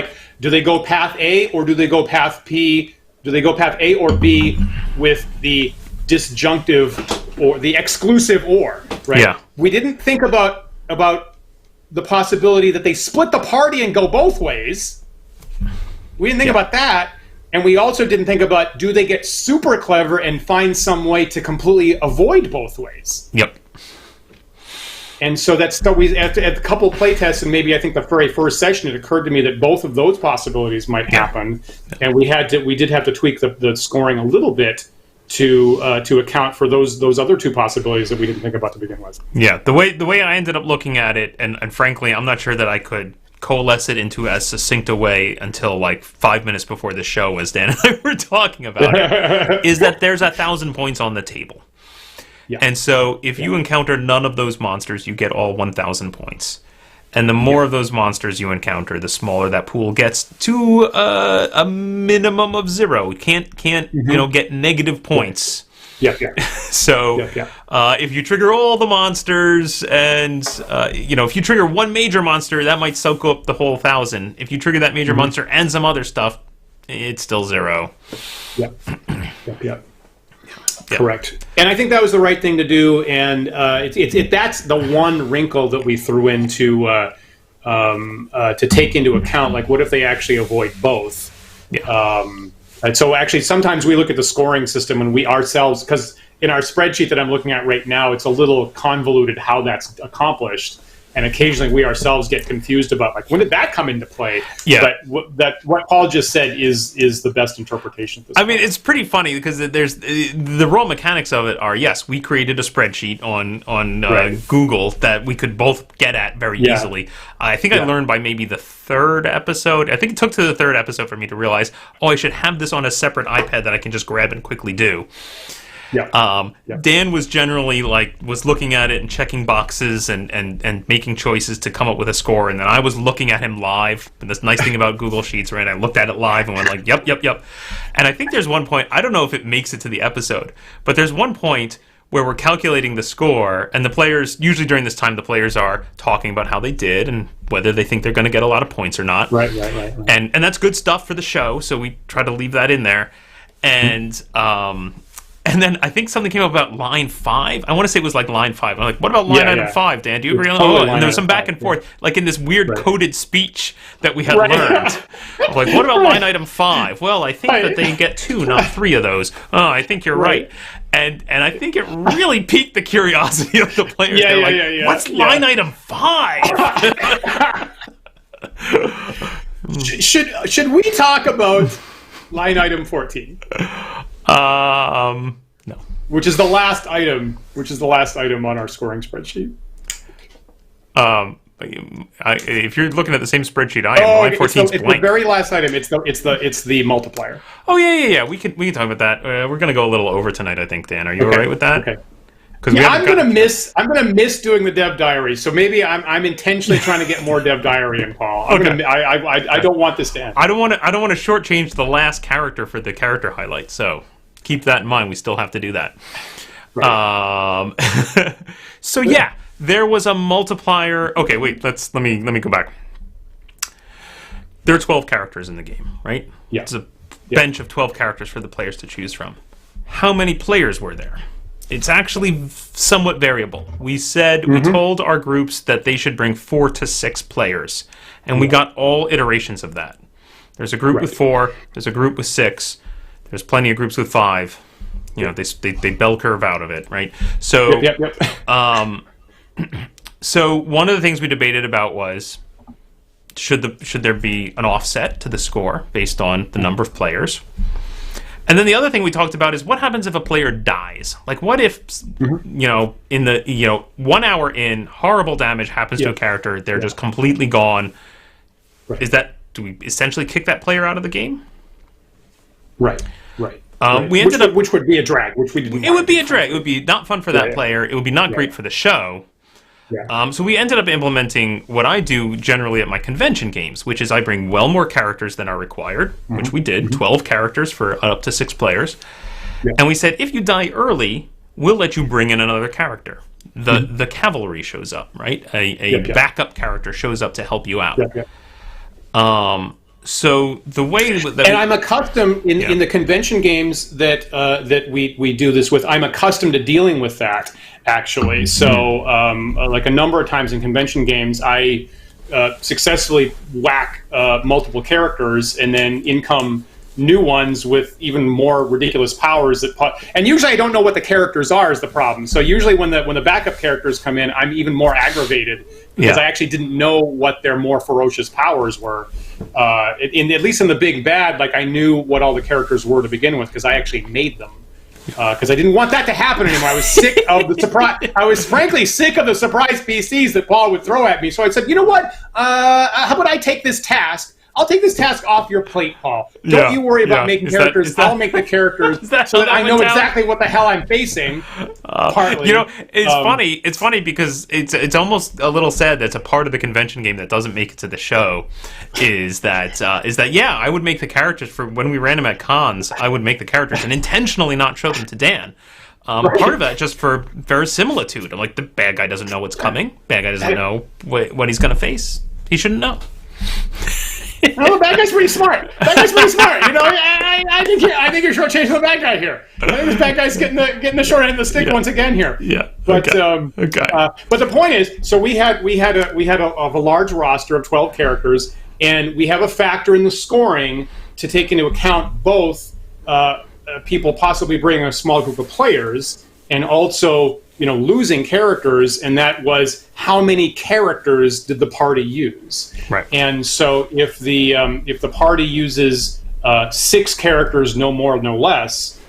do they go path A or do they go path P? Do they go path A or B with the disjunctive or the exclusive or, right? Yeah. We didn't think about the possibility that they split the party and go both ways. We didn't think about that. And we also didn't think about, do they get super clever and find some way to completely avoid both ways? Yep. And so we at a couple playtests, and maybe I think the very first session, it occurred to me that both of those possibilities might happen, and we did have to tweak the scoring a little bit to account for those other two possibilities that we didn't think about to begin with. Yeah, the way I ended up looking at it, and frankly, I'm not sure that I could coalesce it into as succinct a way until like 5 minutes before the show, as Dan and I were talking about it, is that there's 1,000 points on the table. Yeah. And so if you encounter none of those monsters, you get all 1,000 points. And the more of those monsters you encounter, the smaller that pool gets to a minimum of 0. You can't get negative points. Yeah. So if you trigger all the monsters, and if you trigger one major monster, that might soak up the whole 1,000. If you trigger that major monster and some other stuff, it's still 0. Yeah. Correct. And I think that was the right thing to do. And that's the one wrinkle that we threw in to take into account. Like, what if they actually avoid both? Yeah. And so actually, sometimes we look at the scoring system and we ourselves, because in our spreadsheet that I'm looking at right now, it's a little convoluted how that's accomplished. And occasionally we ourselves get confused about, like, when did that come into play? Yeah. But what Paul just said is the best interpretation of this. I mean, it's pretty funny because there's the raw mechanics of it are, yes, we created a spreadsheet on Google that we could both get at very easily. I think I learned by maybe the 3rd episode. I think it took to the 3rd episode for me to realize, I should have this on a separate iPad that I can just grab and quickly do. Dan was generally was looking at it and checking boxes and making choices to come up with a score, and then I was looking at him live. And this nice thing about Google Sheets, right? I looked at it live and went like, yep. And I think there's one point, I don't know if it makes it to the episode, but there's one point where we're calculating the score, and the players, usually during this time, the players are talking about how they did and whether they think they're going to get a lot of points or not. Right. And that's good stuff for the show, so we try to leave that in there. And then I think something came up about line 5. I want to say it was like line 5. I'm like, what about line item 5, Dan? Do you agree on that? And there was some back and forth, like in this weird coded speech that we had learned. I'm like, what about line item 5? Well, I think that they get 2, not 3 of those. Oh, I think you're right. And I think it really piqued the curiosity of the players. What's line item 5? Should we talk about line item 14? No. Which is the last item on our scoring spreadsheet. If you're looking at the same spreadsheet I am, line 14 is blank. It's the very last item. It's the multiplier. Oh yeah. We can talk about that. We're gonna go a little over tonight, I think. Dan, are you all right with that? Okay. I'm gonna miss doing the dev diary. So maybe I'm intentionally trying to get more dev diary in, Paul. I don't want this to end. I don't want to shortchange the last character for the character highlight. So keep that in mind. We still have to do that. Right. So yeah, there was a multiplier. Okay, wait. Let me go back. There are 12 characters in the game, right? Yeah. It's a bench of 12 characters for the players to choose from. How many players were there? It's actually somewhat variable. We told our groups that they should bring 4 to 6 players, and we got all iterations of that. There's a group with 4. There's a group with 6. There's plenty of groups with 5. They bell curve out of it, right? So, so one of the things we debated about was should there be an offset to the score based on the number of players. And then the other thing we talked about is what happens if a player dies? Like, what if, in the, 1 hour in, horrible damage happens to a character, they're just completely gone. Right. Do we essentially kick that player out of the game? Right. Which would be a drag, which we didn't. It would be a drag. It would be not fun for that player. It would be not great for the show. Yeah. So we ended up implementing what I do generally at my convention games, which is I bring well more characters than are required, which we did, 12 characters for up to 6 players. Yeah. And we said, if you die early, we'll let you bring in another character. The cavalry shows up, right? A backup character shows up to help you out. So the way that and I'm accustomed in the convention games that we do this with. I'm accustomed to dealing with that actually. So like a number of times in convention games, I successfully whack multiple characters, and then in come new ones with even more ridiculous powers and usually I don't know what the characters are is the problem. So usually when the backup characters come in, I'm even more aggravated because I actually didn't know what their more ferocious powers were. At least in the big bad, like I knew what all the characters were to begin with because I actually made them. Because I didn't want that to happen anymore. I was sick of the surprise. I was frankly sick of the surprise PCs that Paul would throw at me. So I said, you know what? How about I take this task? I'll take this task off your plate, Paul. Don't you worry about making characters. I'll make the characters so that I know exactly what the hell I'm facing. Partly. You know, it's funny. It's funny because it's almost a little sad that's a part of the convention game that doesn't make it to the show. Is that I would make the characters for when we ran them at cons. I would make the characters and intentionally not show them to Dan. Part of that just for verisimilitude. I'm like, the bad guy doesn't know what's coming. Bad guy doesn't know what he's going to face. He shouldn't know. Oh, the bad guy's pretty smart. You know, I think you're shortchanging the bad guy here. I think this bad guy's getting the short end of the stick once again here. Yeah. But okay. But the point is, so we had a large roster of 12 characters, and we have a factor in the scoring to take into account both people possibly bringing a small group of players and also losing characters, and that was how many characters did the party use. Right. And so if the party uses 6 characters, no more, no less,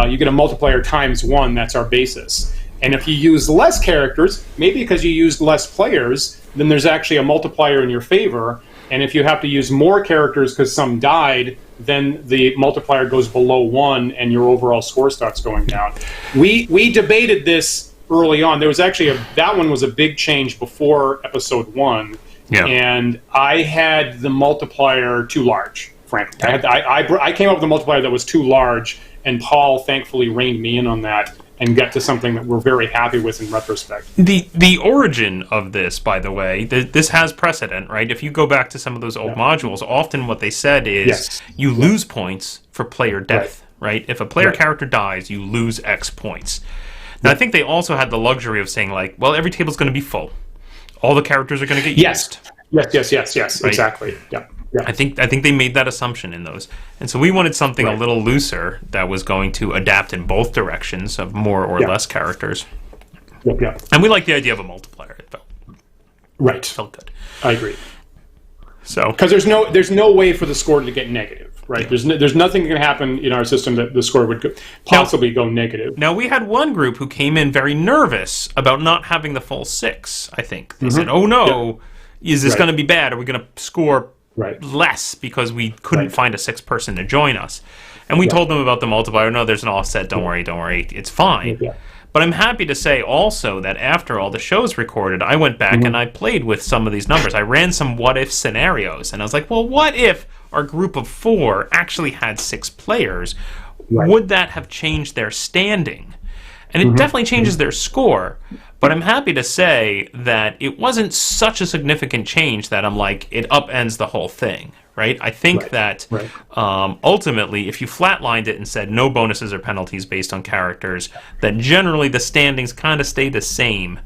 you get a multiplier times 1. That's our basis. And if you use less characters, maybe because you used less players, then there's actually a multiplier in your favor. And if you have to use more characters because some died, then the multiplier goes below 1 and your overall score starts going down. We debated this early on. There was actually that one was a big change before episode 1. Yeah. And I had the multiplier too large, frankly. I came up with a multiplier that was too large, and Paul thankfully reined me in on that and got to something that we're very happy with in retrospect. The origin of this, by the way, this has precedent, right? If you go back to some of those old modules, often what they said is you lose points for player death, right? If a player character dies, you lose X points. Now, I think they also had the luxury of saying, like, well, every table's going to be full. All the characters are going to get used. Yes, right? Exactly. Yeah. I think they made that assumption in those. And so we wanted something a little looser that was going to adapt in both directions of more or less characters. Yep. And we like the idea of a multiplier. It felt good. I agree. So because there's no way for the score to get negative, right? Yeah. There's nothing that can happen in our system that the score would possibly go negative. Now we had one group who came in very nervous about not having the full 6. I think they said, "Oh no, is this going to be bad? Are we going to score less because we couldn't find a 6th person to join us?" And we told them about the multiplier. No, there's an offset. Don't worry, it's fine. Yeah. But I'm happy to say also that after all the shows recorded, I went back and I played with some of these numbers. I ran some what-if scenarios, and I was like, well, what if our group of 4 actually had 6 players? Would that have changed their standing? And it definitely changes their score. But I'm happy to say that it wasn't such a significant change that I'm like, it upends the whole thing, right? I think that ultimately, if you flatlined it and said no bonuses or penalties based on characters, that generally the standings kind of stay the same.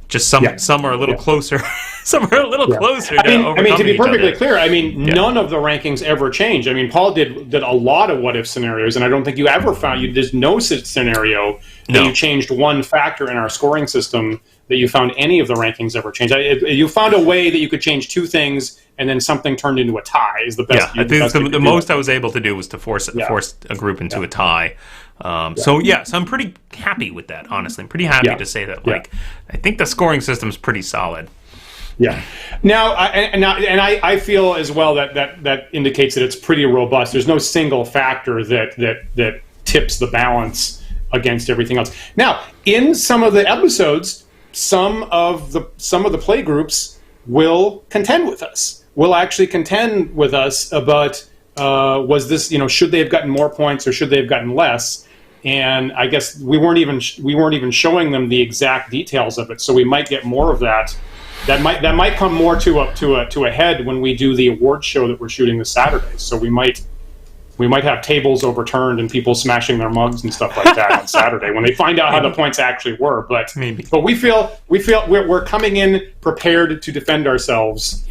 Just some are a little closer. Some are a little closer. I mean, to be perfectly clear, none of the rankings ever change. I mean, Paul did a lot of what if scenarios, and I don't think you ever found there's no scenario that you changed one factor in our scoring system that you found any of the rankings ever changed. You found a way that you could change 2 things and then something turned into a tie. Is the best. I think the most I was able to do was to force a group into a tie. So I'm pretty happy with that, honestly. I'm pretty happy to say that. I think the scoring system is pretty solid. Yeah. Now, I feel as well that indicates that it's pretty robust. There's no single factor that tips the balance against everything else. Now, in some of the episodes, some of the play groups will contend with us. Will actually contend with us about was this, should they have gotten more points or should they have gotten less? And I guess we weren't even showing them the exact details of it, so we might get more of that that might come more to a head when we do the award show that we're shooting this Saturday. So we might have tables overturned and people smashing their mugs and stuff like that on Saturday when they find out how the points actually were. But we feel we're coming in prepared to defend ourselves.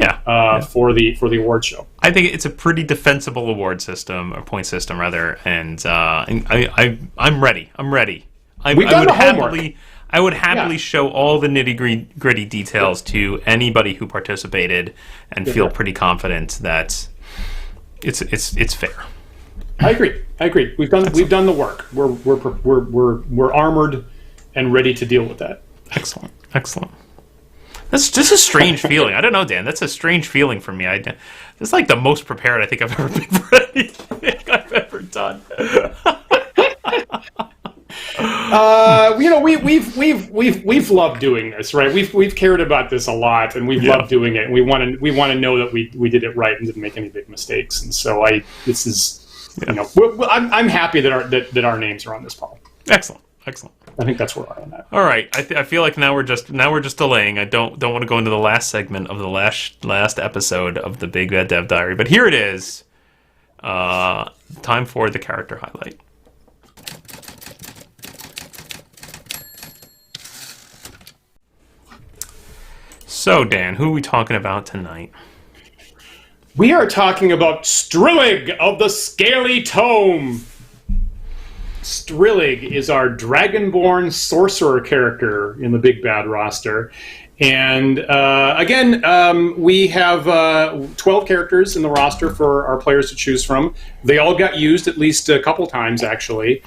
For the award show. I think it's a pretty defensible award system, or point system rather, and I'm ready. I would happily show all the nitty-gritty details to anybody who participated and feel pretty confident that it's fair. I agree. We've done the work. We're armored and ready to deal with that. Excellent. That's just a strange feeling. I don't know, Dan. That's a strange feeling for me. It's like the most prepared I think I've ever been for anything I've ever done. We've loved doing this, right? We've cared about this a lot, and we've loved doing it. And we want to know that we did it right and didn't make any big mistakes. And so I'm happy that our names are on this, Paul. Excellent. I think that's where we're on that. All right. I feel like now we're just delaying. I don't want to go into the last segment of the last episode of the Big Bad Dev Diary, but here it is. Time for the character highlight. So, Dan, who are we talking about tonight? We are talking about Strilugg of the Scaly Tome. Strilugg is our Dragonborn Sorcerer character in the Big Bad roster. And we have 12 characters in the roster for our players to choose from. They all got used at least a couple times, actually.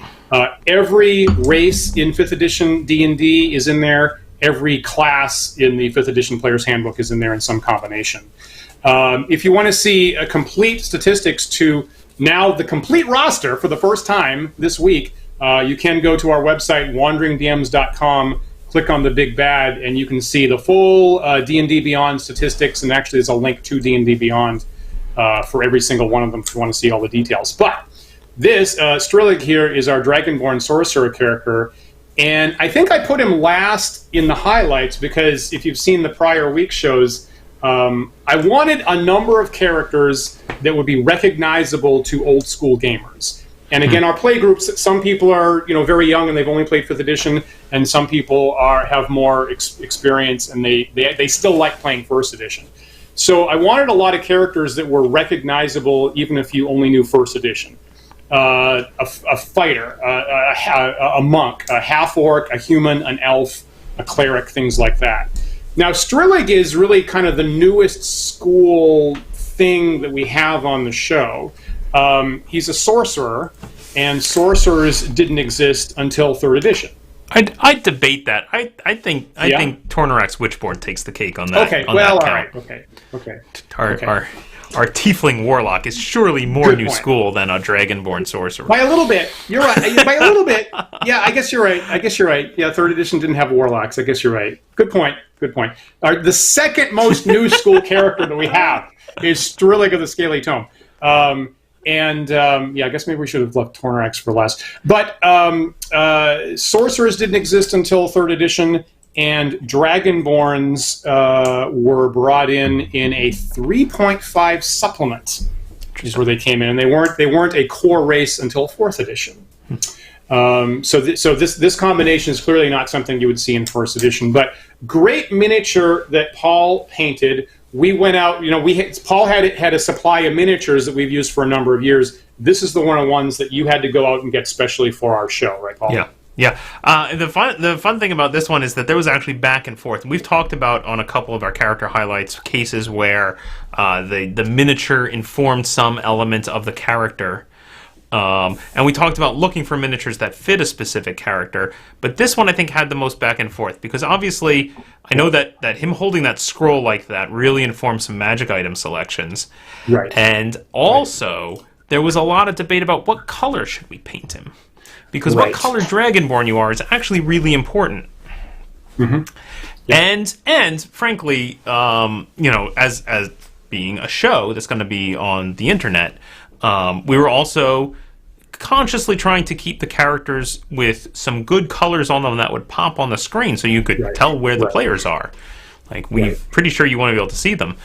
Every race in 5th edition D&D is in there. Every class in the 5th edition Player's Handbook is in there in some combination. If you want to see complete statistics to now the complete roster for the first time this week, you can go to our website, wanderingdms.com, click on the Big Bad, and you can see the full D&D Beyond statistics, and actually there's a link to D&D Beyond for every single one of them if you want to see all the details. But this, Strilugg here, is our Dragonborn Sorcerer character, and I think I put him last in the highlights because if you've seen the prior week shows, I wanted a number of characters that would be recognizable to old school gamers. And again, our play groups, some people are very young and they've only played 5th edition, and some people have more experience and they still like playing 1st edition. So I wanted a lot of characters that were recognizable even if you only knew 1st edition. A fighter, a monk, a half-orc, a human, an elf, a cleric, things like that. Now, Strilugg is really kind of the newest school thing that we have on the show. He's a sorcerer, and sorcerers didn't exist until 3rd edition. I debate that. I think Tornorak's Witchborn takes the cake on that. Okay, on well, that all count. right. Okay. Our Tiefling Warlock is surely more new school than a Dragonborn Sorcerer. By a little bit. You're right. By a little bit. Yeah, I guess you're right. Yeah, 3rd edition didn't have Warlocks. I guess you're right. Good point. The second most new school character that we have is Strilugg of the Scaly Tome. I guess maybe we should have left Tornorax for last. But sorcerers didn't exist until 3rd edition, and Dragonborns were brought in a 3.5 supplement. Is where they came in, and they weren't a core race until 4th edition. So this combination is clearly not something you would see in 1st edition. But great miniature that Paul painted. We went out, Paul had a supply of miniatures that we've used for a number of years. This is the one of the ones that you had to go out and get specially for our show, right, Paul? Yeah. The fun thing about this one is that there was actually back and forth. And we've talked about on a couple of our character highlights cases where the miniature informed some element of the character. And we talked about looking for miniatures that fit a specific character, but this one I think had the most back and forth because obviously I know that him holding that scroll like that really informed some magic item selections. Right. And also there was a lot of debate about what color should we paint him, because what color Dragonborn you are is actually really important. Mm-hmm. Yeah. And frankly, as being a show that's going to be on the internet, we were also consciously trying to keep the characters with some good colors on them that would pop on the screen so you could tell where the players are. Like, we're pretty sure you want to be able to see them.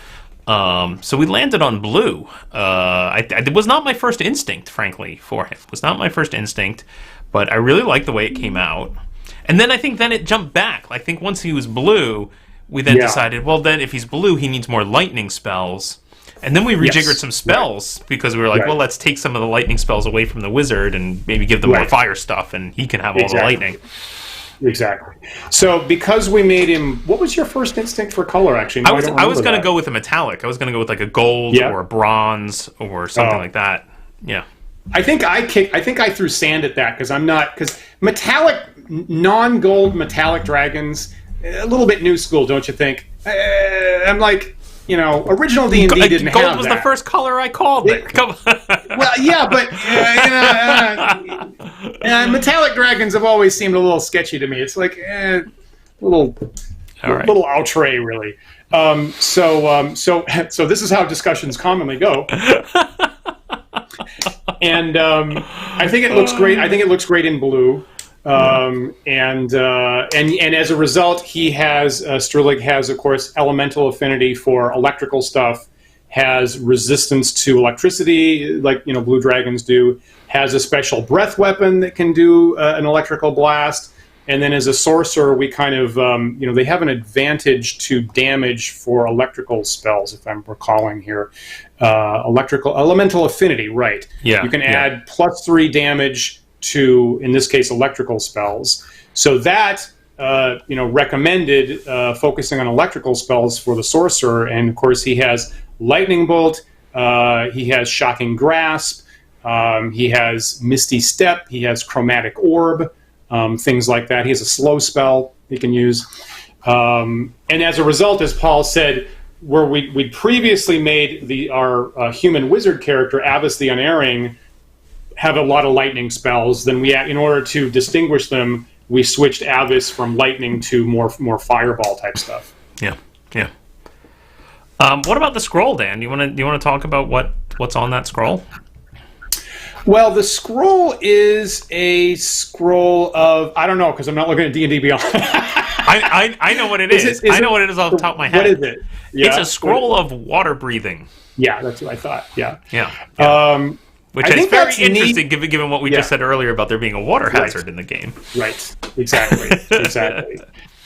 So we landed on blue. It was not my first instinct, frankly, for him. It was not my first instinct, but I really liked the way it came out. And then I think then it jumped back. I think once he was blue, we then decided, well, then if he's blue, he needs more lightning spells. And then we rejiggered some spells because we were like, well, let's take some of the lightning spells away from the wizard and maybe give them more fire stuff, and he can have all the lightning. Exactly. So because we made him, what was your first instinct for color? Actually, no, I was going to go with a metallic. I was going to go with like a gold or a bronze or something like that. Yeah. I think I threw sand at that because metallic, non-gold metallic dragons, a little bit new school, don't you think? I'm like, original D&D didn't have that. Gold was the first color I called it. Come on. Well, yeah, but metallic dragons have always seemed a little sketchy to me. It's like little outre, really. So this is how discussions commonly go. And I think it looks great. I think it looks great in blue. And as a result, Strilugg has, of course, elemental affinity for electrical stuff, has resistance to electricity, like blue dragons do, has a special breath weapon that can do an electrical blast, and then as a sorcerer, we kind of they have an advantage to damage for electrical spells, if I'm recalling here. Elemental affinity, right? Yeah, you can add +3 damage to, in this case, electrical spells. So that recommended focusing on electrical spells for the sorcerer, and of course he has lightning bolt, he has shocking grasp, he has misty step, he has chromatic orb, things like that. He has a slow spell he can use, and as a result, as Paul said, where we previously made our human wizard character Avis the Unerring have a lot of lightning spells, then in order to distinguish them, we switched Avis from lightning to more fireball type stuff. Yeah. What about the scroll, Dan? Do you want to talk about what's on that scroll? Well, the scroll is a scroll of, I don't know, because I'm not looking at D&D Beyond. I know what it is. I know what it is off the top of my head. What is it? Yeah. It's a scroll of water breathing. Yeah, that's what I thought. Yeah. Which is very interesting, given what we just said earlier about there being a water hazard in the game. Right. Exactly.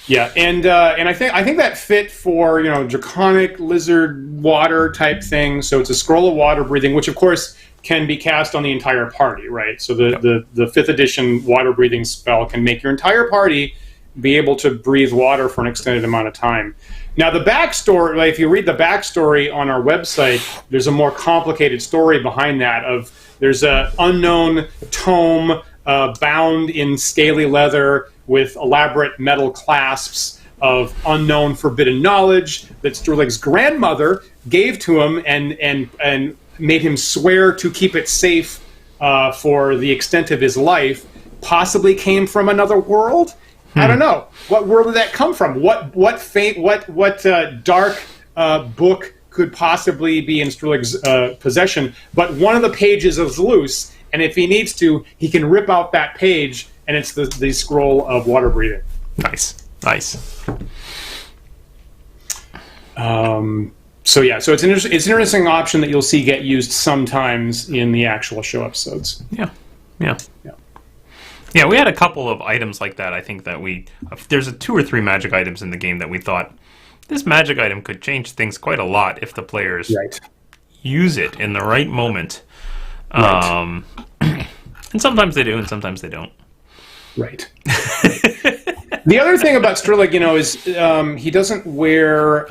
Yeah, and I think that fit for draconic lizard water type thing. So it's a scroll of water breathing, which of course can be cast on the entire party, right? So the 5th edition water breathing spell can make your entire party be able to breathe water for an extended amount of time. Now the backstory, if you read the backstory on our website, there's a more complicated story behind that. There's an unknown tome bound in scaly leather with elaborate metal clasps of unknown forbidden knowledge that Strilugg's grandmother gave to him and made him swear to keep it safe for the extent of his life. Possibly came from another world. I don't know. What world did that come from? What dark book could possibly be in Strilugg's possession? But one of the pages is loose, and if he needs to, he can rip out that page, and it's the scroll of water breathing. Nice. So it's an interesting option that you'll see get used sometimes in the actual show episodes. Yeah, we had a couple of items like that. I think that there's 2 or 3 magic items in the game that we thought this magic item could change things quite a lot if the players use it in the right moment. And sometimes they do, and sometimes they don't. Right. The other thing about Strilugg, is he doesn't wear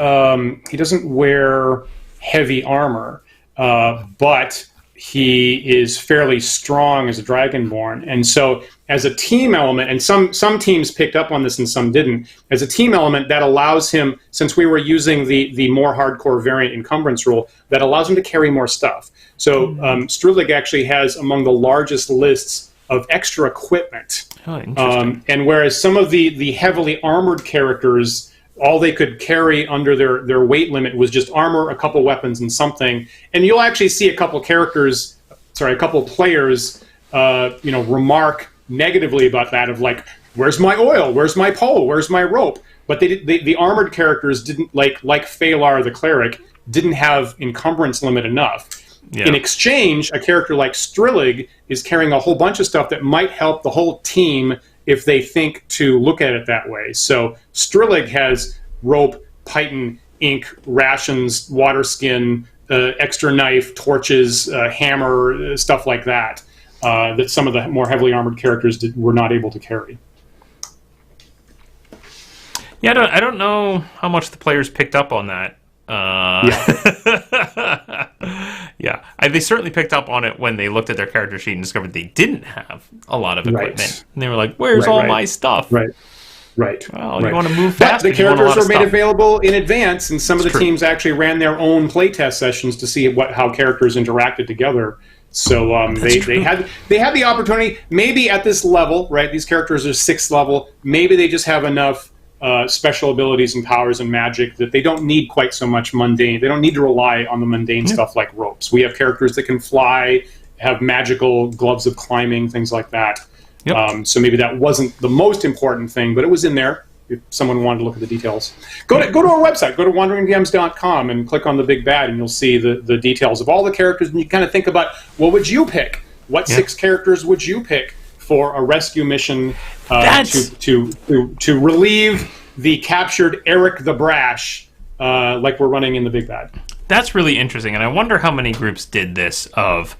heavy armor, but he is fairly strong as a Dragonborn, and so as a team element, and some teams picked up on this and some didn't, as a team element that allows him, since we were using the more hardcore variant encumbrance rule, that allows him to carry more stuff. So Strilugg actually has among the largest lists of extra equipment. Oh, interesting. And whereas some of the heavily armored characters, all they could carry under their weight limit was just armor, a couple weapons, and something. And you'll actually see a couple players, remark negatively about that, of like, where's my oil? Where's my pole? Where's my rope? But the armored characters didn't, like Phalar the cleric, didn't have encumbrance limit enough. Yeah. In exchange, a character like Strilugg is carrying a whole bunch of stuff that might help the whole team if they think to look at it that way. So Strilugg has rope, chitin, ink, rations, water skin, extra knife, torches, hammer, stuff like that, that some of the more heavily armored characters were not able to carry. Yeah, I don't know how much the players picked up on that. Yeah, they certainly picked up on it when they looked at their character sheet and discovered they didn't have a lot of equipment. Right. And they were like, where's all my stuff? Right. Well, you want to move fast. But the characters were made available in advance, and some of the teams actually ran their own playtest sessions to see how characters interacted together. So they had the opportunity. Maybe at this level, right? These characters are 6th level. Maybe they just have enough special abilities and powers and magic that they don't need quite so much mundane. They don't need to rely on the mundane stuff like ropes. We have characters that can fly, have magical gloves of climbing, things like that. Yep. So maybe that wasn't the most important thing, but it was in there if someone wanted to look at the details. Go to our website, go to wanderingdms.com and click on the big bad, and you'll see the details of all the characters, and you kind of think about, what would you pick? What 6 characters would you pick for a rescue mission to relieve the captured Eric the Brash, like we're running in the Big Bad? That's really interesting, and I wonder how many groups did this, of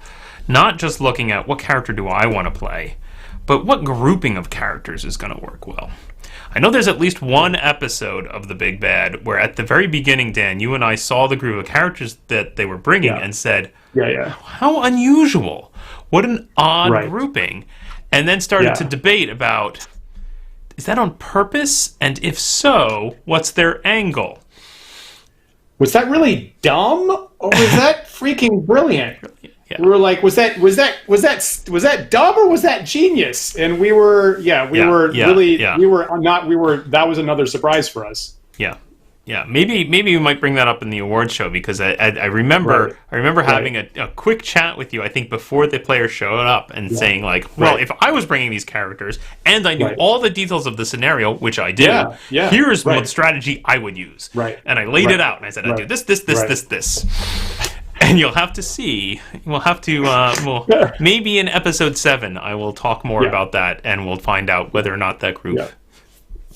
not just looking at what character do I want to play, but what grouping of characters is going to work well. I know there's at least one episode of the Big Bad where at the very beginning, Dan, you and I saw the group of characters that they were bringing and said, how unusual, what an odd grouping. And then started to debate about, is that on purpose? And if so, what's their angle? Was that really dumb, or was that freaking brilliant? Yeah. We were like, was that dumb, or was that genius? And we were that was another surprise for us. Yeah, maybe we might bring that up in the awards show, because I remember having a quick chat with you, I think, before the players showed up and saying, like, well, if I was bringing these characters and I knew all the details of the scenario, which I do, here's what strategy I would use. Right. And I laid it out, and I said, I'd do this. And you'll have to see. We'll have to. Maybe in episode 7, I will talk more about that, and we'll find out whether or not that group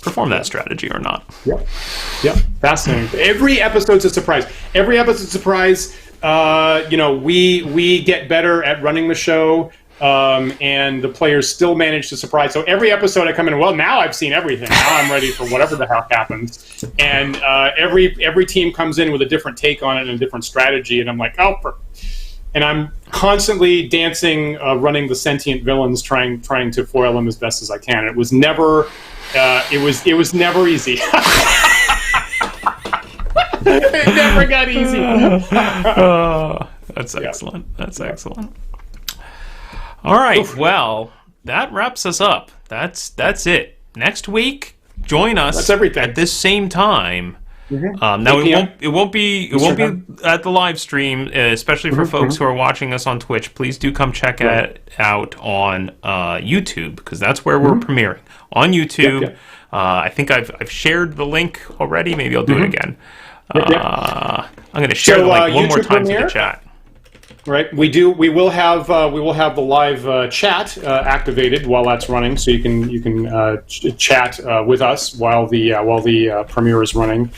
perform that strategy or not. Yeah, fascinating. Every episode's a surprise. We get better at running the show, and the players still manage to surprise. So every episode I come in, well, now I've seen everything. Now I'm ready for whatever the heck happens. And every team comes in with a different take on it and a different strategy, and I'm like, and I'm constantly dancing, running the sentient villains, trying to foil them as best as I can. It was never. It was never easy. It never got easy. That's excellent. That's excellent. All right. Well, that wraps us up. That's it. Next week, join us at this same time. Now it won't be at the live stream, especially for folks who are watching us on Twitch. Please do come check it out on YouTube, because that's where we're premiering on YouTube. I think I've shared the link already. Maybe I'll do it again. I'm going to share the link one more time to the chat. Right, we will have the live chat activated while that's running, so you can chat with us while the premiere is running.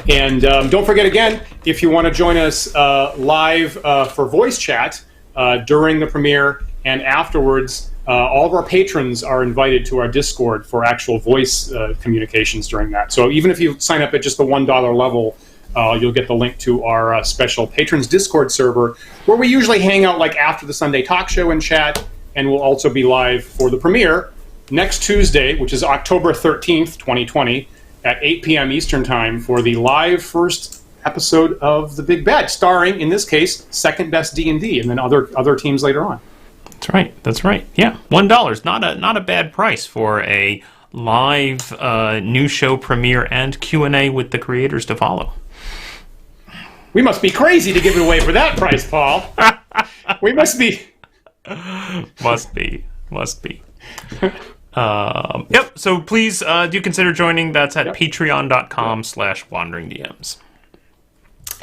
And don't forget, again, if you want to join us live for voice chat during the premiere and afterwards, all of our patrons are invited to our Discord for actual voice communications during that. So even if you sign up at just the $1 level, you'll get the link to our special Patrons Discord server, where we usually hang out like after the Sunday talk show and chat, and we'll also be live for the premiere next Tuesday, which is October 13th, 2020, at 8 p.m. Eastern Time for the live first episode of The Big Bad, starring, in this case, Second Best D&D, and then other teams later on. That's right. Yeah, $1, not a bad price for a live new show premiere and Q&A with the creators to follow. We must be crazy to give it away for that price, Paul. We must be. Must be. Yep. So please do consider joining. That's at patreon.com/wanderingdms.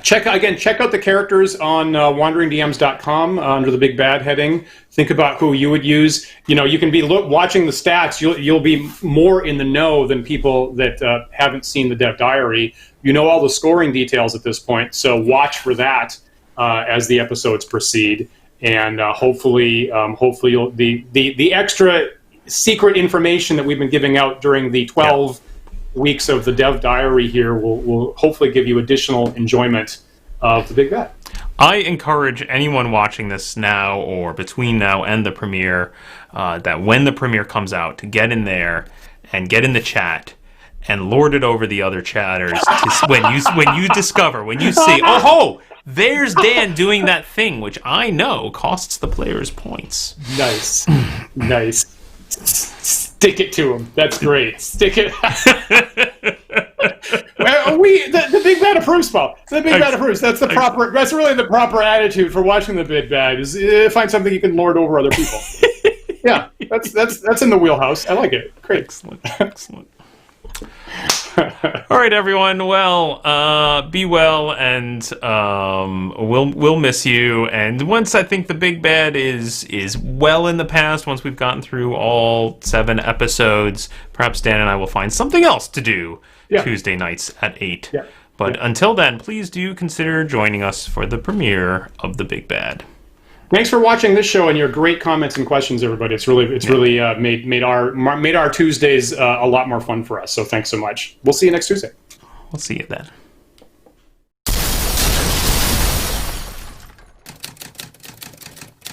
Check out the characters on wanderingdms.com under the Big Bad heading. Think about who you would use. You can be watching the stats. You'll be more in the know than people that haven't seen the Dev Diary. You know all the scoring details at this point, so watch for that as the episodes proceed, and hopefully the extra secret information that we've been giving out during the 12 weeks of the Dev Diary here will hopefully give you additional enjoyment of the Big Bad. I encourage anyone watching this now or between now and the premiere that when the premiere comes out to get in there and get in the chat and lord it over the other chatters when you see, oh, there's Dan doing that thing which I know costs the players points. Nice. Stick it to him. That's great. Stick it. Well, the Big Bad approves, Paul. The Big Bad approves. That's the proper. That's really the proper attitude for watching the Big Bad. Is find something you can lord over other people. Yeah, that's in the wheelhouse. I like it. Great. Excellent. All right, everyone. Well, be well, and we'll miss you. And once I think the Big Bad is well in the past, once we've gotten through all 7 episodes, perhaps Dan and I will find something else to do Tuesday nights at 8. Yeah. But until then, please do consider joining us for the premiere of the Big Bad. Thanks for watching this show and your great comments and questions, everybody. It's really made our Tuesdays a lot more fun for us. So thanks so much. We'll see you next Tuesday. We'll see you then.